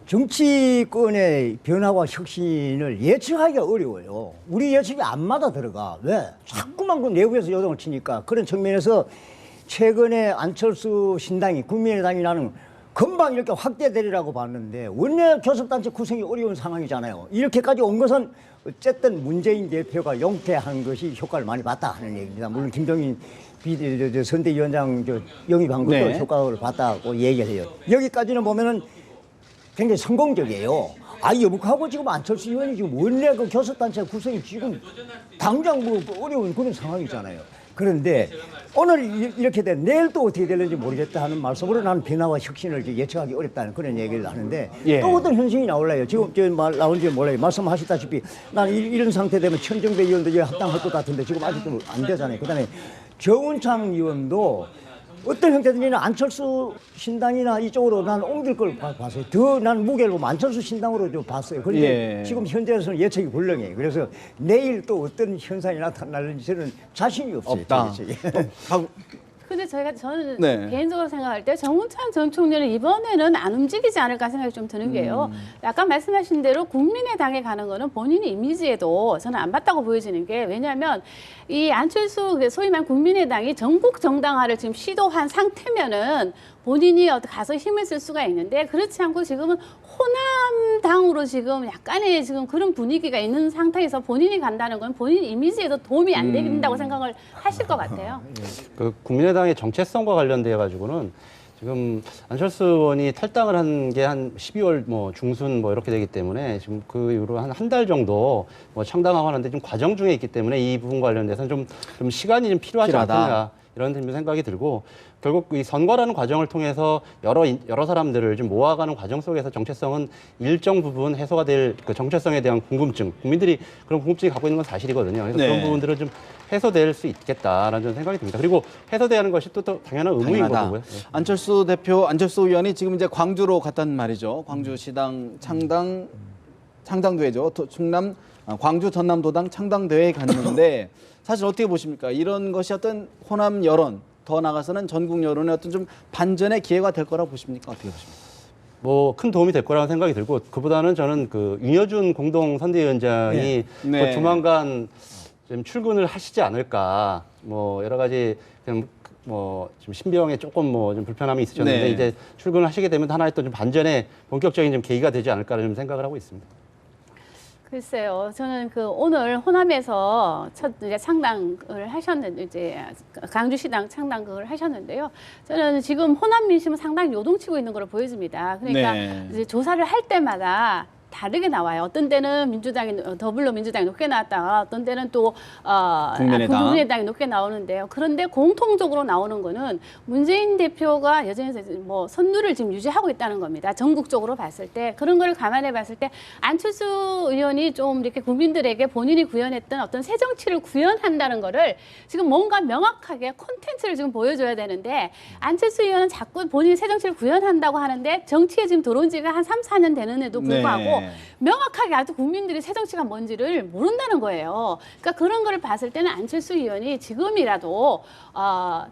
정치권의 변화와 혁신을 예측하기가 어려워요. 우리 예측이 안 맞아 들어가. 왜? 자꾸만 그 내부에서 요동을 치니까. 그런 측면에서 최근에 안철수 신당이 국민의당이라는 금방 이렇게 확대되리라고 봤는데 원내 교섭단체 구성이 어려운 상황이잖아요. 이렇게까지 온 것은 어쨌든 문재인 대표가 용퇴한 것이 효과를 많이 봤다 하는 얘기입니다. 물론 김종인 선대위원장 영입한 것도 네. 효과를 봤다고 얘기를 해요. 여기까지는 보면은 굉장히 성공적이에요. 여북하고 지금 안철수 의원이 지금 원내 그 교섭단체 구성이 지금 당장 뭐 어려운 그런 상황이잖아요. 그런데 오늘 이렇게 돼 내일 또 어떻게 될는지 모르겠다 하는 말씀으로 나는 변화와 혁신을 예측하기 어렵다는 그런 얘기를 하는데 예. 또 어떤 현상이 나올라요. 지금 나온지 몰라요. 말씀하셨다시피 난 이런 상태 되면 천정배 의원도 합당할 것 같은데 지금 아직도 안 되잖아요. 그다음에 정운창 의원도 어떤 형태든지 안철수 신당이나 이쪽으로 난 옮길 걸 봤어요. 더 난 무게를 보면 안철수 신당으로 좀 봤어요. 그런데 예. 지금 현재로서는 예측이 불능해요. 그래서 내일 또 어떤 현상이 나타날는지 저는 자신이 없어요. 없다. 제 예측에. 근데 저는 네. 개인적으로 생각할 때 정운찬 전 총리는 이번에는 안 움직이지 않을까 생각이 좀 드는 게요. 아까 말씀하신 대로 국민의당에 가는 거는 본인의 이미지에도 저는 안 맞다고 보여지는 게 왜냐하면 이 안철수 소위 말하는 국민의당이 전국 정당화를 지금 시도한 상태면은 본인이 가서 힘을 쓸 수가 있는데 그렇지 않고 지금은 호남당으로 지금 약간의 지금 그런 분위기가 있는 상태에서 본인이 간다는 건 본인 이미지에도 도움이 안 된다고 생각을 하실 것 같아요. 그 국민의당의 정체성과 관련되어 가지고는 지금 안철수 의원이 탈당을 한 게 한 12월 뭐 중순 뭐 이렇게 되기 때문에 지금 그 이후로 한 달 정도 뭐 창당하고 하는데 좀 과정 중에 있기 때문에 이 부분 관련돼서는 좀 시간이 좀 필요하지 필요하다. 않겠냐 이런 생각이 들고 결국 이 선거라는 과정을 통해서 여러 사람들을 좀 모아가는 과정 속에서 정체성은 일정 부분 해소가 될 그 정체성에 대한 궁금증, 국민들이 그런 궁금증이 갖고 있는 건 사실이거든요. 그래서 네. 그런 부분들은 좀 해소될 수 있겠다라는 저는 생각이 듭니다. 그리고 해소돼야 하는 것이 또 당연한 의무인 당연하다. 거고요. 네. 안철수 의원이 지금 이제 광주로 갔단 말이죠. 광주시당 창당대회죠. 광주 전남도당 창당대회에 갔는데 사실 어떻게 보십니까? 이런 것이 어떤 호남 여론, 더 나아가서는 전국 여론의 어떤 좀 반전의 기회가 될 거라고 보십니까? 어떻게 보십니까? 뭐 큰 도움이 될 거라고 생각이 들고 그보다는 저는 그 윤여준 공동 선대위원장이 네. 곧 네. 조만간 좀 출근을 하시지 않을까. 뭐 여러 가지 뭐 지금 신병에 조금 뭐 좀 불편함이 있으셨는데 네. 이제 출근을 하시게 되면 하나의 또 좀 반전의 본격적인 좀 계기가 되지 않을까라는 생각을 하고 있습니다. 글쎄요, 저는 오늘 호남에서 첫 이제 창당을 하셨는데 이제 강주시당 창당을 하셨는데요. 저는 지금 호남 민심은 상당히 요동치고 있는 걸로 보여집니다. 그러니까 네. 이제 조사를 할 때마다 다르게 나와요. 어떤 때는 더불어민주당이 높게 나왔다가 어떤 때는 또 국민의당이 높게 나오는데요. 그런데 공통적으로 나오는 거는 문재인 대표가 여전히 뭐 선두를 지금 유지하고 있다는 겁니다. 전국적으로 봤을 때 그런 걸 감안해 봤을 때 안철수 의원이 좀 이렇게 국민들에게 본인이 구현했던 어떤 새 정치를 구현한다는 거를 지금 뭔가 명확하게 콘텐츠를 지금 보여줘야 되는데 안철수 의원은 자꾸 본인이 새 정치를 구현한다고 하는데 정치에 지금 들어온 지가 한 3, 4년 되는데도 불구하고 네. 명확하게 아주 국민들이 새 정치가 뭔지를 모른다는 거예요. 그러니까 그런 거를 봤을 때는 안철수 의원이 지금이라도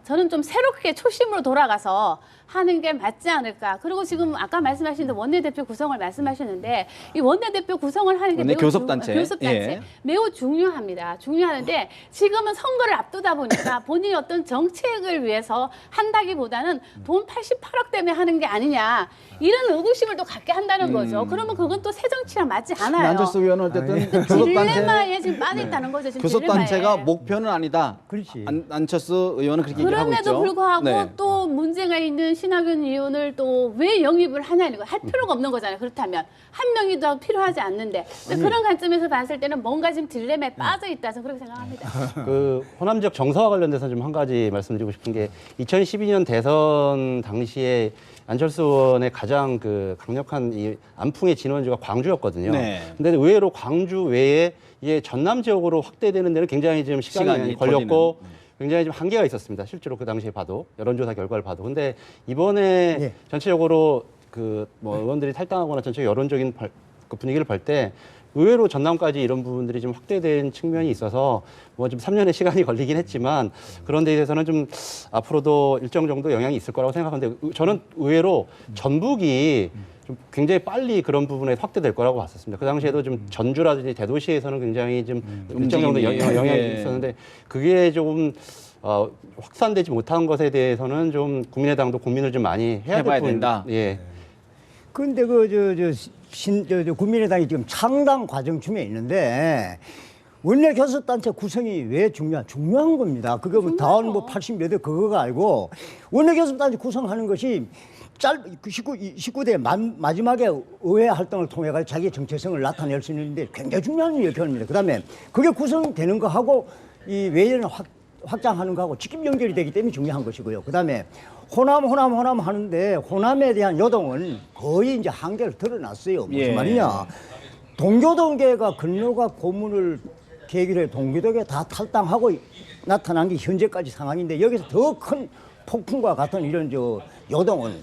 저는 좀 새롭게 초심으로 돌아가서 하는 게 맞지 않을까. 그리고 지금 아까 말씀하신 원내대표 구성을 말씀하셨는데 이 원내대표 구성을 하는 게 매우 교섭단체. 예. 매우 중요합니다. 중요하는데 지금은 선거를 앞두다 보니까 본인이 어떤 정책을 위해서 한다기보다는 돈 88억 때문에 하는 게 아니냐. 이런 의구심을 또 갖게 한다는 거죠. 그러면 그건 또 새 정치랑 맞지 않아요. 안철수 의원은 어쨌든 딜레마에 지금 빠져 있다는 거죠. 지금 교섭단체가 딜레마에. 목표는 아니다. 그렇지. 안철수 의원은 그렇게 얘기를 하고 있죠. 그럼에도 불구하고 네. 또 문제가 있는 신학연 의원을 또 왜 영입을 하냐는 거 할 필요가 없는 거잖아요. 그렇다면 한 명이 더 필요하지 않는데 그런 관점에서 봤을 때는 뭔가 지금 딜레마에 빠져 있다. 저는 그렇게 생각합니다. 그 호남 지역 정서와 관련돼서 좀 한 가지 말씀드리고 싶은 게 2012년 대선 당시에 안철수 의원의 가장 그 강력한 이 안풍의 진원지가 광주였거든요. 네. 근데 의외로 광주 외에 이게 전남 지역으로 확대되는 데는 굉장히 지금 시간이 시간이 걸렸고 굉장히 좀 한계가 있었습니다. 실제로 그 당시에 봐도 여론조사 결과를 봐도. 근데 이번에 전체적으로 그 뭐 의원들이 탈당하거나 전체 여론적인 그 분위기를 볼 때 의외로 전남까지 이런 부분들이 좀 확대된 측면이 있어서 뭐 좀 3년의 시간이 걸리긴 했지만 그런 데 대해서는 좀 앞으로도 일정 정도 영향이 있을 거라고 생각하는데 저는 의외로 전북이 좀 굉장히 빨리 그런 부분에 확대될 거라고 봤었습니다. 그 당시에도 좀 전주라든지 대도시에서는 굉장히 좀 일정 정도 영향이 있었는데 그게 조금 확산되지 못한 것에 대해서는 좀 국민의당도 고민을 좀 많이 해야 해봐야 될 된다. 예. 근데 국민의당이 지금 창당 과정 중에 있는데 원내 교섭단체 구성이 왜 중요한 겁니다. 그거 뭐 다원 뭐 80몇 회 그거가 아니고 원내 교섭단체 구성하는 것이 19대 마지막에 의회 활동을 통해 가지고 자기의 정체성을 나타낼 수 있는데 굉장히 중요한 역할입니다. 그다음에 그게 구성되는 거하고 이 외연을 확장하는 거하고 직접 연결이 되기 때문에 중요한 것이고요. 그다음에 호남 하는데 호남에 대한 요동은 거의 이제 한계를 드러났어요. 무슨 말이냐? 동교동계가 근로가 고문을 계기로 해 동교동계 다 탈당하고 나타난 게 현재까지 상황인데 여기서 더 큰 폭풍과 같은 이런 요동은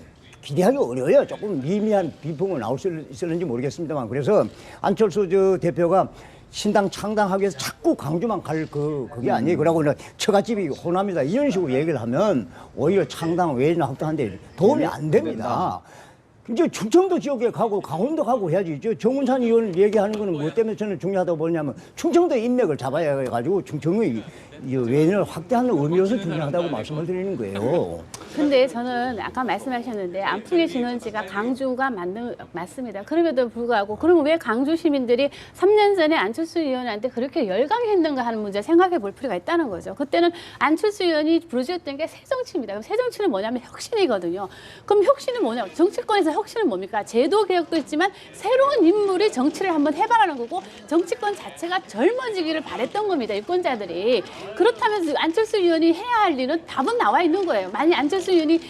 기대하기 어려워요. 조금 미미한 비평은 나올 수 있을는지 모르겠습니다만 그래서 안철수 대표가 신당 창당하기 위해서 자꾸 강조만 갈 그게 아니에요. 그러고 처갓집이 호남이다 이런 식으로 얘기를 하면 오히려 창당 외연을 확장하는데 도움이 안 됩니다. 이제 충청도 지역에 가고 강원도 가고 해야지. 정운산 의원 얘기하는 거는 뭐 때문에 저는 중요하다고 보냐면 충청도 인맥을 잡아야 해가지고 충청의 외연을 확대하는 의미로서 중요하다고 말씀을 드리는 거예요. 근데 저는 아까 말씀하셨는데 안풍의 진원지가 강주가 맞습니다. 그럼에도 불구하고 그러면 왜 강주 시민들이 3년 전에 안철수 의원한테 그렇게 열광했는가 하는 문제 생각해 볼 필요가 있다는 거죠. 그때는 안철수 의원이 부르짖었던 게 새정치입니다. 그럼 새정치는 뭐냐면 혁신이거든요. 그럼 혁신은 뭐냐? 정치권에서 혁신은 뭡니까? 제도 개혁도 있지만 새로운 인물이 정치를 한번 해봐라는 거고 정치권 자체가 젊어지기를 바랬던 겁니다. 유권자들이. 그렇다면 안철수 의원이 해야 할 일은 답은 나와 있는 거예요. 만약 안철수 의원이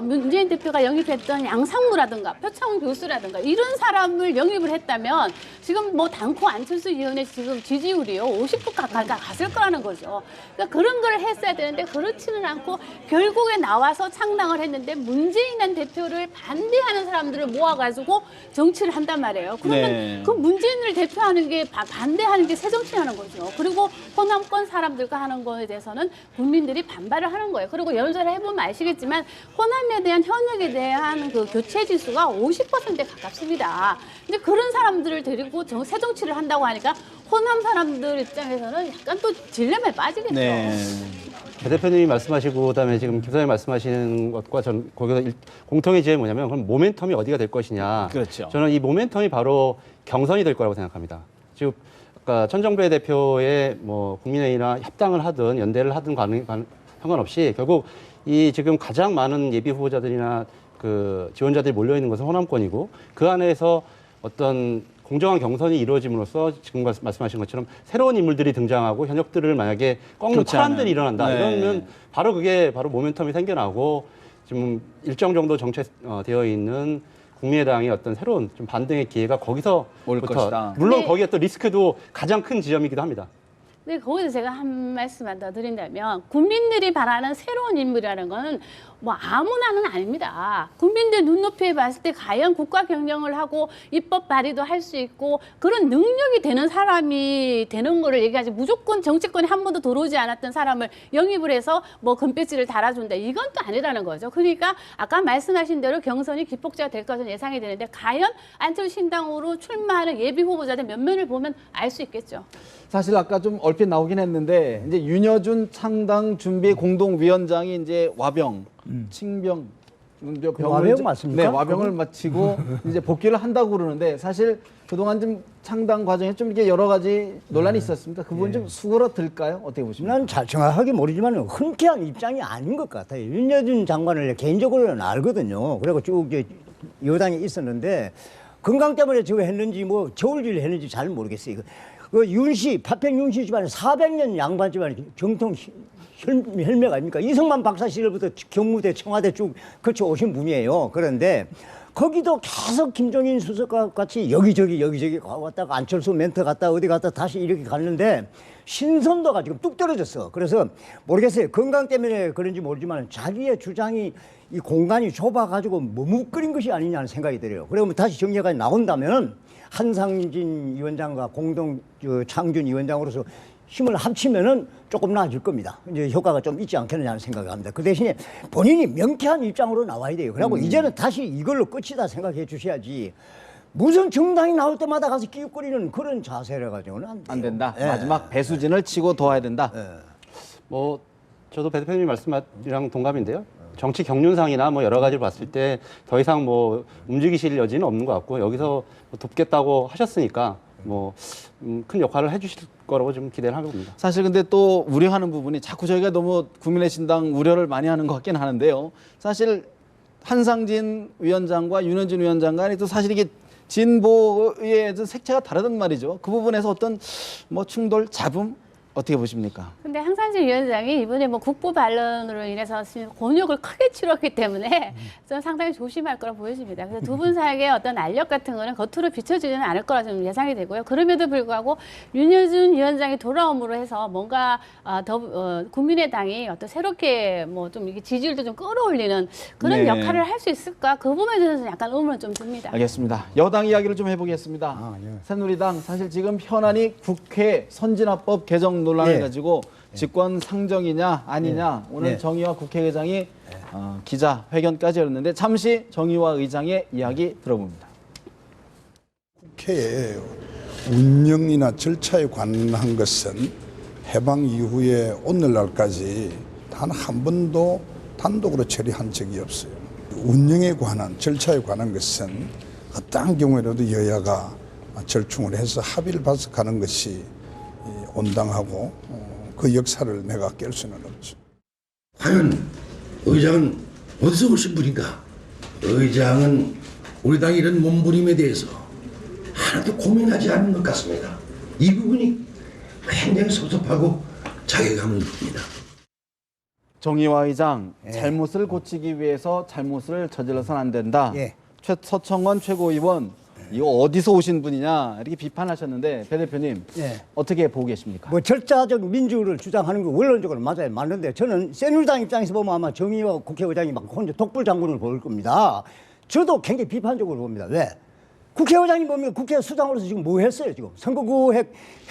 문재인 대표가 영입했던 양상무라든가 표창훈 교수라든가 이런 사람을 영입을 했다면 지금 뭐 단코 안철수 의원의 지금 지지율이요 50% 가까이 갔을 거라는 거죠. 그러니까 그런 걸 했어야 되는데 그렇지는 않고 결국에 나와서 창당을 했는데 문재인 대표를 반대하는 사람들을 모아가지고 정치를 한단 말이에요. 그러면 그 문재인을 대표하는 게 반대하는 게 새정치하는 거죠. 그리고 호남권 사람들과 하는 거에 대해서는 국민들이 반발을 하는 거예요. 그리고 여론조사를 해보면 아시겠지만 호남에 대한 현역에 대한 그 교체 지수가 50%에 가깝습니다. 근데 그런 사람들을 데리고 새정치를 한다고 하니까 호남 사람들 입장에서는 약간 또 딜레마에 빠지겠죠. 배 대표님이 말씀하시고 그다음에 지금 김 사장님 말씀하시는 것과 전 거기서 공통의 지점이 뭐냐면 그럼 모멘텀이 어디가 될 것이냐. 그렇죠. 저는 이 모멘텀이 바로 경선이 될 거라고 생각합니다. 지금 그러니까 천정배 대표의 뭐 국민의힘이나 협당을 하든 연대를 하든 상관없이 결국 이 지금 가장 많은 예비 후보자들이나 그 지원자들이 몰려 있는 것은 호남권이고 그 안에서 어떤 공정한 경선이 이루어짐으로써 지금 말씀하신 것처럼 새로운 인물들이 등장하고 현역들을 만약에 꺾는 파란들이 일어난다. 이러면 바로 그게 바로 모멘텀이 생겨나고 지금 일정 정도 정체되어 있는 국민의당의 어떤 새로운 좀 반등의 기회가 거기서 올 것이다. 물론 거기에 또 리스크도 가장 큰 지점이기도 합니다. 근데 거기서 제가 한 말씀만 더 드린다면 국민들이 바라는 새로운 인물이라는 거는 뭐 아무나는 아닙니다. 국민들 눈높이에 봤을 때 과연 국가 경영을 하고 입법 발의도 할 수 있고 그런 능력이 되는 사람이 되는 거를 얘기하지 무조건 정치권에 한 번도 들어오지 않았던 사람을 영입을 해서 뭐 금배지를 달아준다. 이건 또 아니라는 거죠. 그러니까 아까 말씀하신 대로 경선이 기폭제가 될 것은 예상이 되는데 과연 안철수 신당으로 출마하는 예비 후보자들 몇 면을 보면 알 수 있겠죠. 사실 아까 좀 얼핏 나오긴 했는데 이제 윤여준 창당 준비 공동위원장이 이제 와병, 칭병, 와병 맞습니까? 네, 와병을 마치고 이제 복귀를 한다고 그러는데 사실 그동안 좀 창당 과정에 좀 이게 여러 가지 논란이 있었습니다. 그 부분 좀 수그러들까요? 어떻게 보십니까? 난 잘 정확하게 모르지만 흔쾌한 입장이 아닌 것 같아요. 윤여준 장관을 개인적으로는 알거든요. 그리고 쭉 이제 여당에 있었는데 건강 때문에 저거 했는지 뭐 저울질 했는지 잘 모르겠어요. 그 윤씨, 파평 윤씨 집안에 400년 양반 집안에 정통 혈맥 아닙니까? 이승만 박사 시절부터 경무대, 청와대 쭉 거쳐 오신 분이에요. 그런데 거기도 계속 김종인 수석과 같이 여기저기 왔다가 안철수 멘트 갔다 어디 갔다 다시 이렇게 갔는데 신선도가 지금 뚝 떨어졌어. 그래서 모르겠어요. 건강 때문에 그런지 모르지만 자기의 주장이 이 공간이 좁아가지고 머뭇거린 것이 아니냐는 생각이 들어요. 그러면 다시 정리가 나온다면 한상진 위원장과 공동 창준 위원장으로서 힘을 합치면은 조금 나아질 겁니다. 이제 효과가 좀 있지 않겠느냐 하는 생각을 합니다. 그 대신에 본인이 명쾌한 입장으로 나와야 돼요. 그리고 이제는 다시 이걸로 끝이다 생각해 주셔야지. 무슨 정당이 나올 때마다 가서 끼웃거리는 그런 자세를 가지고는 안 된다. 예. 마지막 배수진을 치고 도와야 된다. 뭐 저도 배 대표님 말씀이랑 동감인데요. 정치 경륜상이나 뭐 여러 가지를 봤을 때 더 이상 뭐 움직이실 여지는 없는 것 같고 여기서 뭐 돕겠다고 하셨으니까 뭐 큰 역할을 해주실 거라고 좀 기대를 하고 봅니다. 사실 근데 또 우려하는 부분이 자꾸 저희가 너무 국민의 신당 우려를 많이 하는 것 같긴 하는데요. 사실 한상진 위원장과 윤현진 위원장 간이 또 사실 이게 진보의 색채가 다르단 말이죠. 그 부분에서 어떤 뭐 충돌, 잡음 어떻게 보십니까? 근데 한상진 위원장이 이번에 뭐 국보 반론으로 인해서 곤욕을 크게 치렀기 때문에 저는 상당히 조심할 거라 보여집니다. 그래서 두 분 사이의 어떤 알력 같은 거는 겉으로 비춰지지는 않을 거라 좀 예상이 되고요. 그럼에도 불구하고 윤여준 위원장이 돌아옴으로 해서 뭔가 국민의당이 어떤 새롭게 뭐 좀 이게 지지율도 좀 끌어올리는 그런 네. 역할을 할 수 있을까? 그 부분에 대해서 약간 의문을 좀 듭니다. 알겠습니다. 여당 이야기를 좀 해보겠습니다. 예. 새누리당 사실 지금 현안이 국회 선진화법 개정 논란을 예. 가지고 직권 상정이냐 아니냐 오늘 예. 정의화 국회의장이 기자회견까지 열었는데 잠시 정의화 의장의 이야기 들어봅니다. 국회의 운영이나 절차에 관한 것은 해방 이후에 오늘날까지 단 한 번도 단독으로 처리한 적이 없어요. 운영에 관한 절차에 관한 것은 어떠한 경우에라도 여야가 절충을 해서 합의를 봐서 가는 것이 온당하고 그 역사를 내가 깰 수는 없죠. 과연 의장은 어디서 오신 분인가? 의장은 우리 당의 이런 몸부림에 대해서 하나도 고민하지 않는 것 같습니다. 이 부분이 굉장히 섭섭하고 자괴감을 느낍니다. 정의화 의장 잘못을 고치기 위해서 잘못을 저질러서는 안 된다. 예. 서청원 최고위원 이거 어디서 오신 분이냐 이렇게 비판하셨는데 배 대표님 예. 어떻게 보고 계십니까? 뭐 절차적 민주를 주장하는 거 원론적으로 맞는데 저는 새누리당 입장에서 보면 아마 정의와 국회의장이 막 혼자 독불장군을 볼 겁니다. 저도 굉장히 비판적으로 봅니다. 왜? 국회의장이 뭡니까? 국회 수장으로서 지금 뭐 했어요? 지금 선거구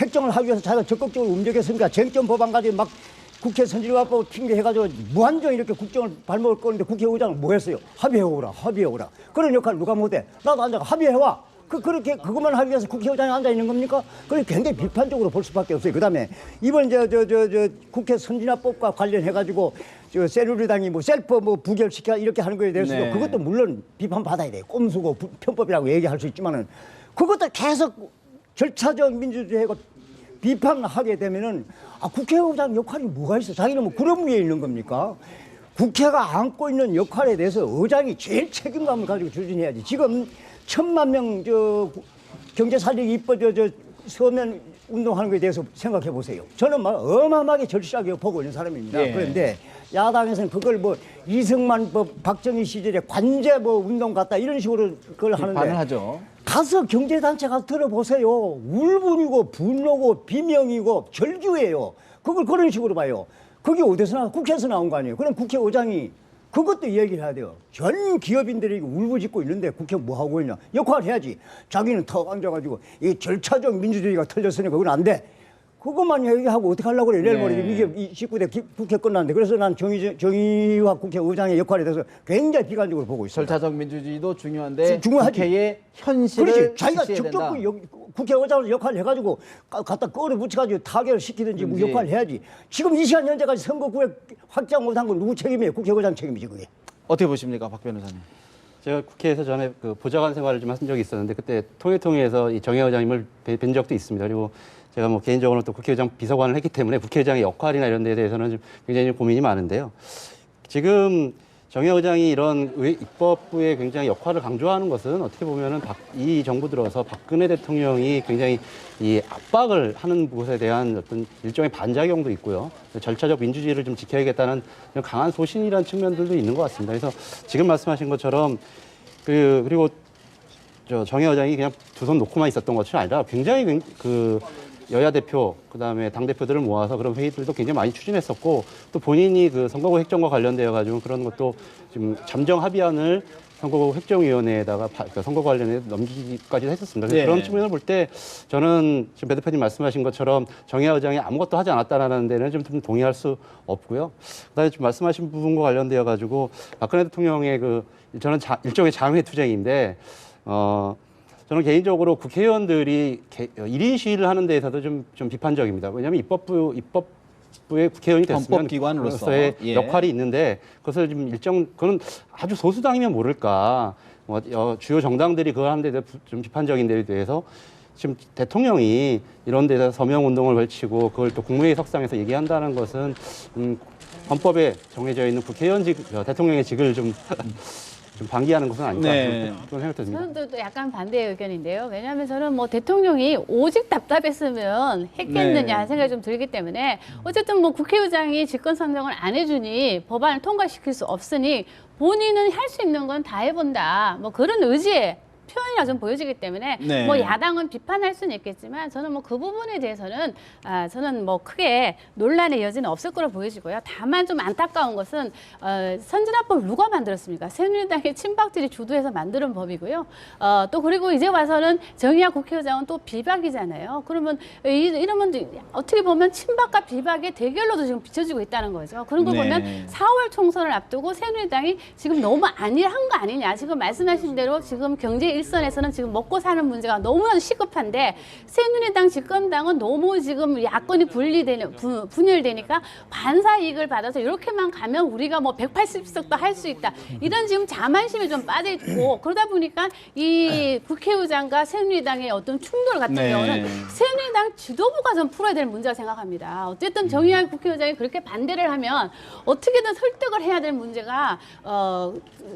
획정을 하기 위해서 자기가 적극적으로 움직였습니까? 쟁점 법안 가지고 막 국회 선진화법 핑계해가지고 무한정 이렇게 국정을 발목을 꺼는데 국회의장은 뭐 했어요? 합의해오라. 그런 역할을 누가 못해? 나도 앉아가 합의해와. 그렇게 그것만 하기 위해서 국회의장이 앉아 있는 겁니까? 그래 굉장히 비판적으로 볼 수밖에 없어요. 그다음에 이번 저 국회 선진화법과 관련해가지고 저 새누리당이 뭐 셀프 뭐 부결시켜 이렇게 하는 거에 대해서도 네. 그것도 물론 비판받아야 돼요. 꼼수고 편법이라고 얘기할 수 있지만은 그것도 계속 절차적 민주주의고 비판하게 되면은 국회의장 역할이 뭐가 있어? 자기는 뭐 구름 위에 있는 겁니까? 국회가 안고 있는 역할에 대해서 의장이 제일 책임감을 가지고 추진해야지. 지금 1000만 명 경제 살리기 이뻐 서면 운동하는 것에 대해서 생각해 보세요. 저는 막 어마어마하게 절실하게 보고 있는 사람입니다. 예. 그런데 야당에서는 그걸 뭐 이승만 박정희 시절에 관제 뭐 운동 같다 이런 식으로 그걸 하는데 비판을 하죠. 가서 경제단체 가서 들어보세요. 울분이고 분노고 비명이고 절규예요. 그걸 그런 식으로 봐요. 그게 어디서 나와? 국회에서 나온 거 아니에요. 그럼 국회의장이 그것도 얘기를 해야 돼요. 전 기업인들이 울부짖고 있는데 국회 뭐 하고 있냐? 역할을 해야지. 자기는 턱 앉아가지고 이 절차적 민주주의가 틀렸으니까 그건 안 돼. 그것만 얘기하고 어떻게 하려고 그래. 내일 모레 이게 19대 국회 끝났는데. 그래서 난 정의와 국회의장의 역할에 대해서 굉장히 비관적으로 보고 있습니다. 절차적 민주주의도 중요한데 중요하지. 국회의 현실을 그렇지. 자기가 지켜야 적극 된다. 국회의장으로 역할을 해가지고 갖다 끌어붙여가지고 타결을 시키든지 뭐 역할을 해야지. 지금 이 시간 현재까지 선거구에 확장 못한 건 누구 책임이에요? 국회의장 책임이지 그게. 어떻게 보십니까, 박 변호사님? 제가 국회에서 전에 그 보좌관 생활을 좀 한 적이 있었는데 그때 통일통위에서 이 정의화 의장님을 뵌 적도 있습니다. 그리고 제가 뭐 개인적으로 또 국회의장 비서관을 했기 때문에 국회의장의 역할이나 이런 데에 대해서는 좀 굉장히 고민이 많은데요. 지금 정의화 의장이 이런 입법부의 굉장히 역할을 강조하는 것은 어떻게 보면은 이 정부 들어서 박근혜 대통령이 굉장히 이 압박을 하는 것에 대한 어떤 일종의 반작용도 있고요. 절차적 민주주의를 좀 지켜야겠다는 강한 소신이라는 측면들도 있는 것 같습니다. 그래서 지금 말씀하신 것처럼 그리고 정혜 의장이 그냥 두 손 놓고만 있었던 것이 아니라 굉장히 그 여야 대표 그다음에 당 대표들을 모아서 그런 회의들도 굉장히 많이 추진했었고 또 본인이 그 선거구 획정과 관련되어 가지고 그런 것도 지금 잠정 합의안을 선거구 획정위원회에다가 선거 관련해 넘기기까지 했었습니다. 네. 그런 측면을 볼 때 저는 지금 배 대표님 말씀하신 것처럼 정혜 의장이 아무것도 하지 않았다라는 데는 좀 동의할 수 없고요. 그다음에 지금 말씀하신 부분과 관련되어 가지고 박근혜 대통령의 저는 일종의 장외 투쟁인데 저는 개인적으로 국회의원들이 1인 시위를 하는 데에서도 좀 비판적입니다. 왜냐하면 입법부의 국회의원이 됐으면 헌법기관으로서의 역할이 있는데 그것을 좀 그건 아주 소수당이면 모를까 주요 정당들이 그걸 하는 데 대해서 좀 비판적인 데에 대해서 지금 대통령이 이런 데서 서명운동을 걸치고 그걸 또 국무회의 석상에서 얘기한다는 것은 헌법에 정해져 있는 대통령의 직을 좀 방기하는 것은 아닐까 그런 생각이 듭니다. 저는 또 약간 반대의 의견인데요. 왜냐하면 저는 뭐 대통령이 오직 답답했으면 했겠느냐 생각이 좀 들기 때문에 어쨌든 뭐 국회의장이 직권 상정을 안 해주니 법안을 통과시킬 수 없으니 본인은 할 수 있는 건 다 해본다. 뭐 그런 의지에 표현이라 좀 보여지기 때문에 네. 뭐 야당은 비판할 수는 있겠지만 저는 뭐 그 부분에 대해서는 저는 뭐 크게 논란의 여지는 없을 거로 보여지고요. 다만 좀 안타까운 것은 선진화법 누가 만들었습니까? 새누리당의 친박들이 주도해서 만드는 법이고요. 또 그리고 이제 와서는 정의학 국회의장은 또 비박이잖아요. 그러면 이러면 어떻게 보면 친박과 비박의 대결로도 지금 비춰지고 있다는 거죠. 그런 거 네. 보면 4월 총선을 앞두고 새누리당이 지금 너무 안일한 거 아니냐. 지금 말씀하신 대로 지금 경제 일선에서는 지금 먹고 사는 문제가 너무나 시급한데 새누리당 집권당은 너무 지금 야권이 분열되니까 반사 이익을 받아서 이렇게만 가면 우리가 뭐 180석도 할 수 있다. 이런 지금 자만심에 좀 빠져 있고 그러다 보니까 이 국회의장과 새누리당의 어떤 충돌 같은 네. 경우는 새누리당 지도부가 좀 풀어야 될 문제라고 생각합니다. 어쨌든 정의할 국회의장이 그렇게 반대를 하면 어떻게든 설득을 해야 될 문제가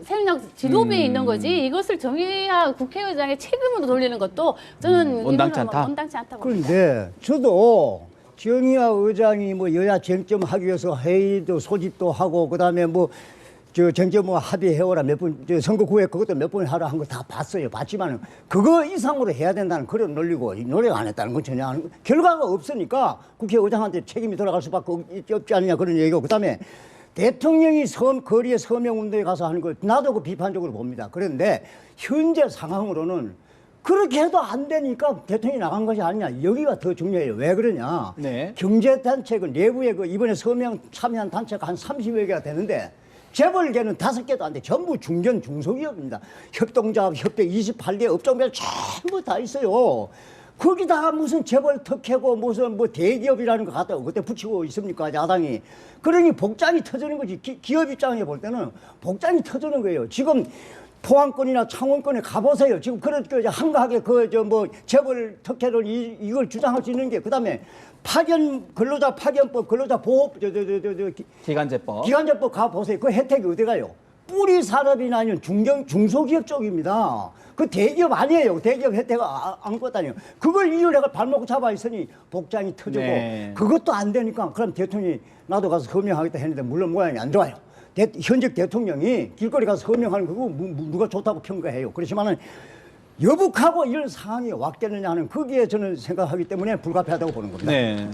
새누리당 지도부에 있는 거지 이것을 정의할 국회의장의 책임으로 돌리는 것도 저는 온당치 이거는 않다. 온당치 않다고 봅니다. 그런데 저도 정의화 의장이 뭐 여야 쟁점 하기 위해서 회의도 소집도 하고 그다음에 뭐 쟁점 뭐 합의해오라 몇 번 선거구에 그것도 몇 번 하라 한 거 다 봤어요. 봤지만은 그거 이상으로 해야 된다는 그런 논리고 노력 안 했다는 건 전혀 결과가 없으니까 국회의장한테 책임이 돌아갈 수밖에 없지 않느냐 그런 얘기고 그다음에 대통령이 거리에 서명운동에 가서 하는 거 나도 그 비판적으로 봅니다. 그런데 현재 상황으로는 그렇게 해도 안 되니까 대통령이 나간 것이 아니냐. 여기가 더 중요해요. 왜 그러냐. 네. 경제단체 내부에 이번에 서명 참여한 단체가 한 30여 개가 되는데 재벌계는 5개도 안 돼. 전부 중견 중소기업입니다. 협동조합, 협회 28개 업종별 전부 다 있어요. 거기다가 무슨 재벌 특혜고 무슨 뭐 대기업이라는 거 갖다 그때 붙이고 있습니까 야당이. 그러니 복장이 터지는 거지. 기업 입장에 볼 때는 복장이 터지는 거예요. 지금 포항권이나 창원권에 가보세요. 지금 그렇게 한가하게 뭐 재벌 특혜를 이걸 주장할 수 있는 게 그다음에 근로자 파견법, 근로자 보호 기간제법 가보세요. 그 혜택이 어디 가요? 뿌리 산업이나 아니면 중소기업 쪽입니다. 그 대기업 아니에요. 대기업 혜택 아무것도 아니에요. 그걸 이유로 해서 발목 잡아 있으니 복장이 터지고 네. 그것도 안 되니까 그럼 대통령이 나도 가서 서명하겠다 했는데 물론 모양이 안 좋아요. 현직 대통령이 길거리 가서 서명하는 거고 누가 좋다고 평가해요. 그렇지만은 여북하고 이런 상황이 왔겠느냐 하는 거기에 저는 생각하기 때문에 불가피하다고 보는 겁니다. 네.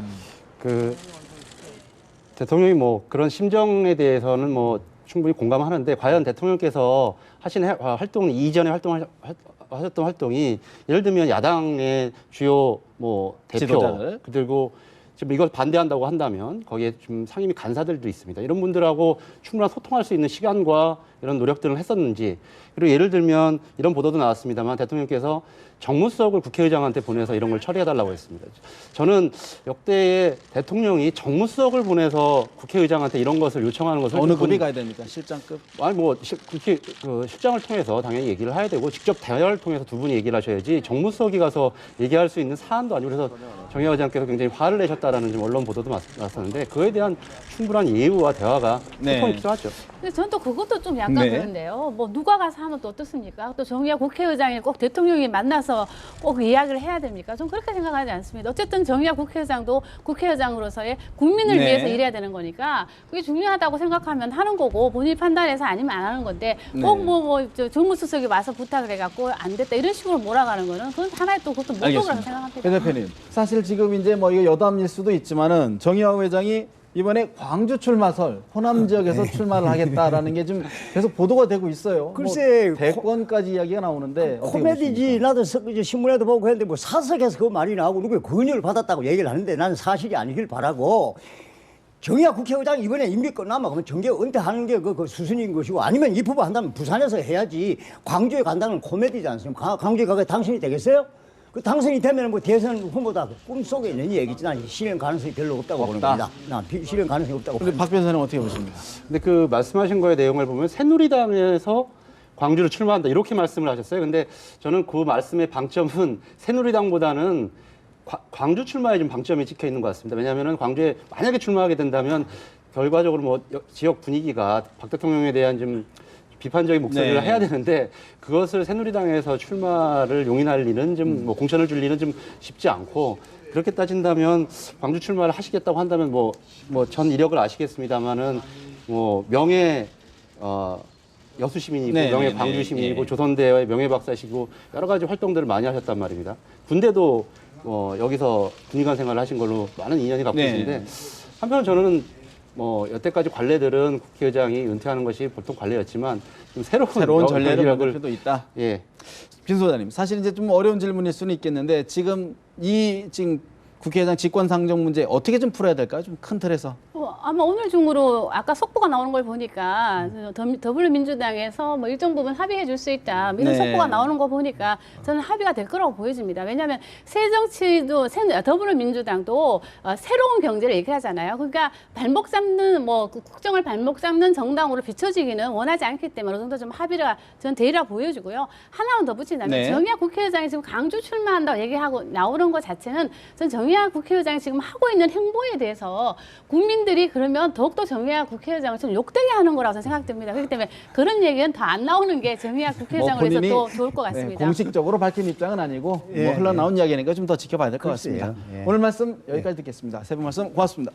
대통령이 뭐 그런 심정에 대해서는 뭐 충분히 공감하는데 과연 대통령께서 하신 활동 이전에 하셨던 활동이 예를 들면 야당의 주요 뭐 대표 지도자들. 그리고 지금 이걸 반대한다고 한다면 거기에 좀 상임위 간사들도 있습니다. 이런 분들하고 충분한 소통할 수 있는 시간과 이런 노력들을 했었는지 그리고 예를 들면 이런 보도도 나왔습니다만 대통령께서 정무수석을 국회의장한테 보내서 이런 걸 처리해달라고 했습니다. 저는 역대의 대통령이 정무수석을 보내서 국회의장한테 이런 것을 요청하는 것을 어느 급이 가야 됩니까? 실장급? 아니 뭐 실장을 통해서 당연히 얘기를 해야 되고 직접 대화를 통해서 두 분이 얘기를 하셔야지 정무수석이 가서 얘기할 수 있는 사안도 아니고 그래서 정의화 의장께서 굉장히 화를 내셨다라는 좀 언론 보도도 났었는데 그에 대한 충분한 예우와 대화가 소통이 필요하죠. 근데 저는 또 그것도 좀 약간 네. 그런데요. 뭐 누가 가서 하면 또 어떻습니까? 또 정의화 국회의장이 꼭 대통령이 만나서 꼭 이야기를 해야 됩니까? 좀 그렇게 생각하지 않습니다. 어쨌든 정의화 국회의장도 국회의장으로서의 국민을 네. 위해서 일해야 되는 거니까 그게 중요하다고 생각하면 하는 거고 본인이 판단해서 아니면 안 하는 건데 꼭 저 정무수석이 와서 부탁을 해갖고 안 됐다 이런 식으로 몰아가는 거는 그건 하나의 또 그것도 모독이라고 생각합니다. 배 대표님, 사실 지금 이제 뭐 이거 여담일 수도 있지만은 정의화 회장이 이번에 광주 출마설 호남 지역에서 출마를 하겠다라는 게 좀 계속 보도가 되고 있어요. 글쎄, 뭐 대권까지 이야기가 나오는데 어떻게 코미디지. 보십니까? 나도 이제 신문에도 보고 했는데 뭐 사석에서 그 말이 나오고 누구의 권유를 받았다고 얘기를 하는데 나는 사실이 아니길 바라고 정의화 국회의장 이번에 임기 끝나면 그러면 정계 은퇴하는 게 그 수순인 것이고 아니면 입후보 한다면 부산에서 해야지 광주에 간다는 코미디지 않습니까? 광주에 가게 당선이 되겠어요? 그 당선이 되면 뭐 대선 후보다 꿈속에 있는 얘기지 난 실현 가능성이 별로 없다고 보는 겁니다. 난 실현 가능성이 없다고 근데 박 변호사는 어떻게 보십니까? 근데 그 말씀하신 거의 내용을 보면 새누리당에서 광주를 출마한다 이렇게 말씀을 하셨어요. 근데 저는 그 말씀의 방점은 새누리당보다는 광주 출마에 좀 방점이 찍혀 있는 것 같습니다. 왜냐하면 광주에 만약에 출마하게 된다면 결과적으로 뭐 지역 분위기가 박 대통령에 대한 좀 비판적인 목소리를 네. 해야 되는데 그것을 새누리당에서 출마를 용인할 일은 좀 뭐 공천을 줄 일은 좀 쉽지 않고 그렇게 따진다면 광주 출마를 하시겠다고 한다면 뭐 전 이력을 아시겠습니다만은 뭐 명예 여수 시민이고 네, 명예 네, 광주 네, 시민이고 네. 조선대의 명예 박사시고 여러 가지 활동들을 많이 하셨단 말입니다. 군대도 여기서 군의관 생활을 하신 걸로 많은 인연이 갖고 네. 계신데 한편 저는 뭐 여태까지 관례들은 국회의장이 은퇴하는 것이 보통 관례였지만 좀 새로운 전례를 만들 전략을 필요도 있다. 예. 빈 소장님, 사실 이제 좀 어려운 질문일 수는 있겠는데 지금 국회의장 직권상정 문제 어떻게 좀 풀어야 될까요? 좀 큰 틀에서. 아마 오늘 중으로 아까 속보가 나오는 걸 보니까 더불어민주당에서 뭐 일정 부분 합의해 줄 수 있다 이런 네. 속보가 나오는 거 보니까 저는 합의가 될 거라고 보여집니다. 왜냐하면 더불어민주당도 새로운 경제를 얘기하잖아요. 그러니까 발목 잡는 국정을 발목 잡는 정당으로 비춰지기는 원하지 않기 때문에 어느 정도 좀 합의가 전 되리라 보여지고요. 하나만 더 붙인다면 네. 정의화 국회의장이 지금 강주 출마한다고 얘기하고 나오는 것 자체는 전 정의화 국회의장이 지금 하고 있는 행보에 대해서 국민들이 그러면 더욱더 정의화 국회의장을 좀 욕되게 하는 거라고 생각됩니다. 그렇기 때문에 그런 얘기는 더 안 나오는 게 정의화 국회의장으로 해서 더 좋을 것 같습니다. 공식적으로 밝힌 입장은 아니고 예, 뭐 흘러나온 이야기니까 좀 더 지켜봐야 될 것 글쎄요. 같습니다. 예. 오늘 말씀 여기까지 듣겠습니다. 세 분 말씀 고맙습니다.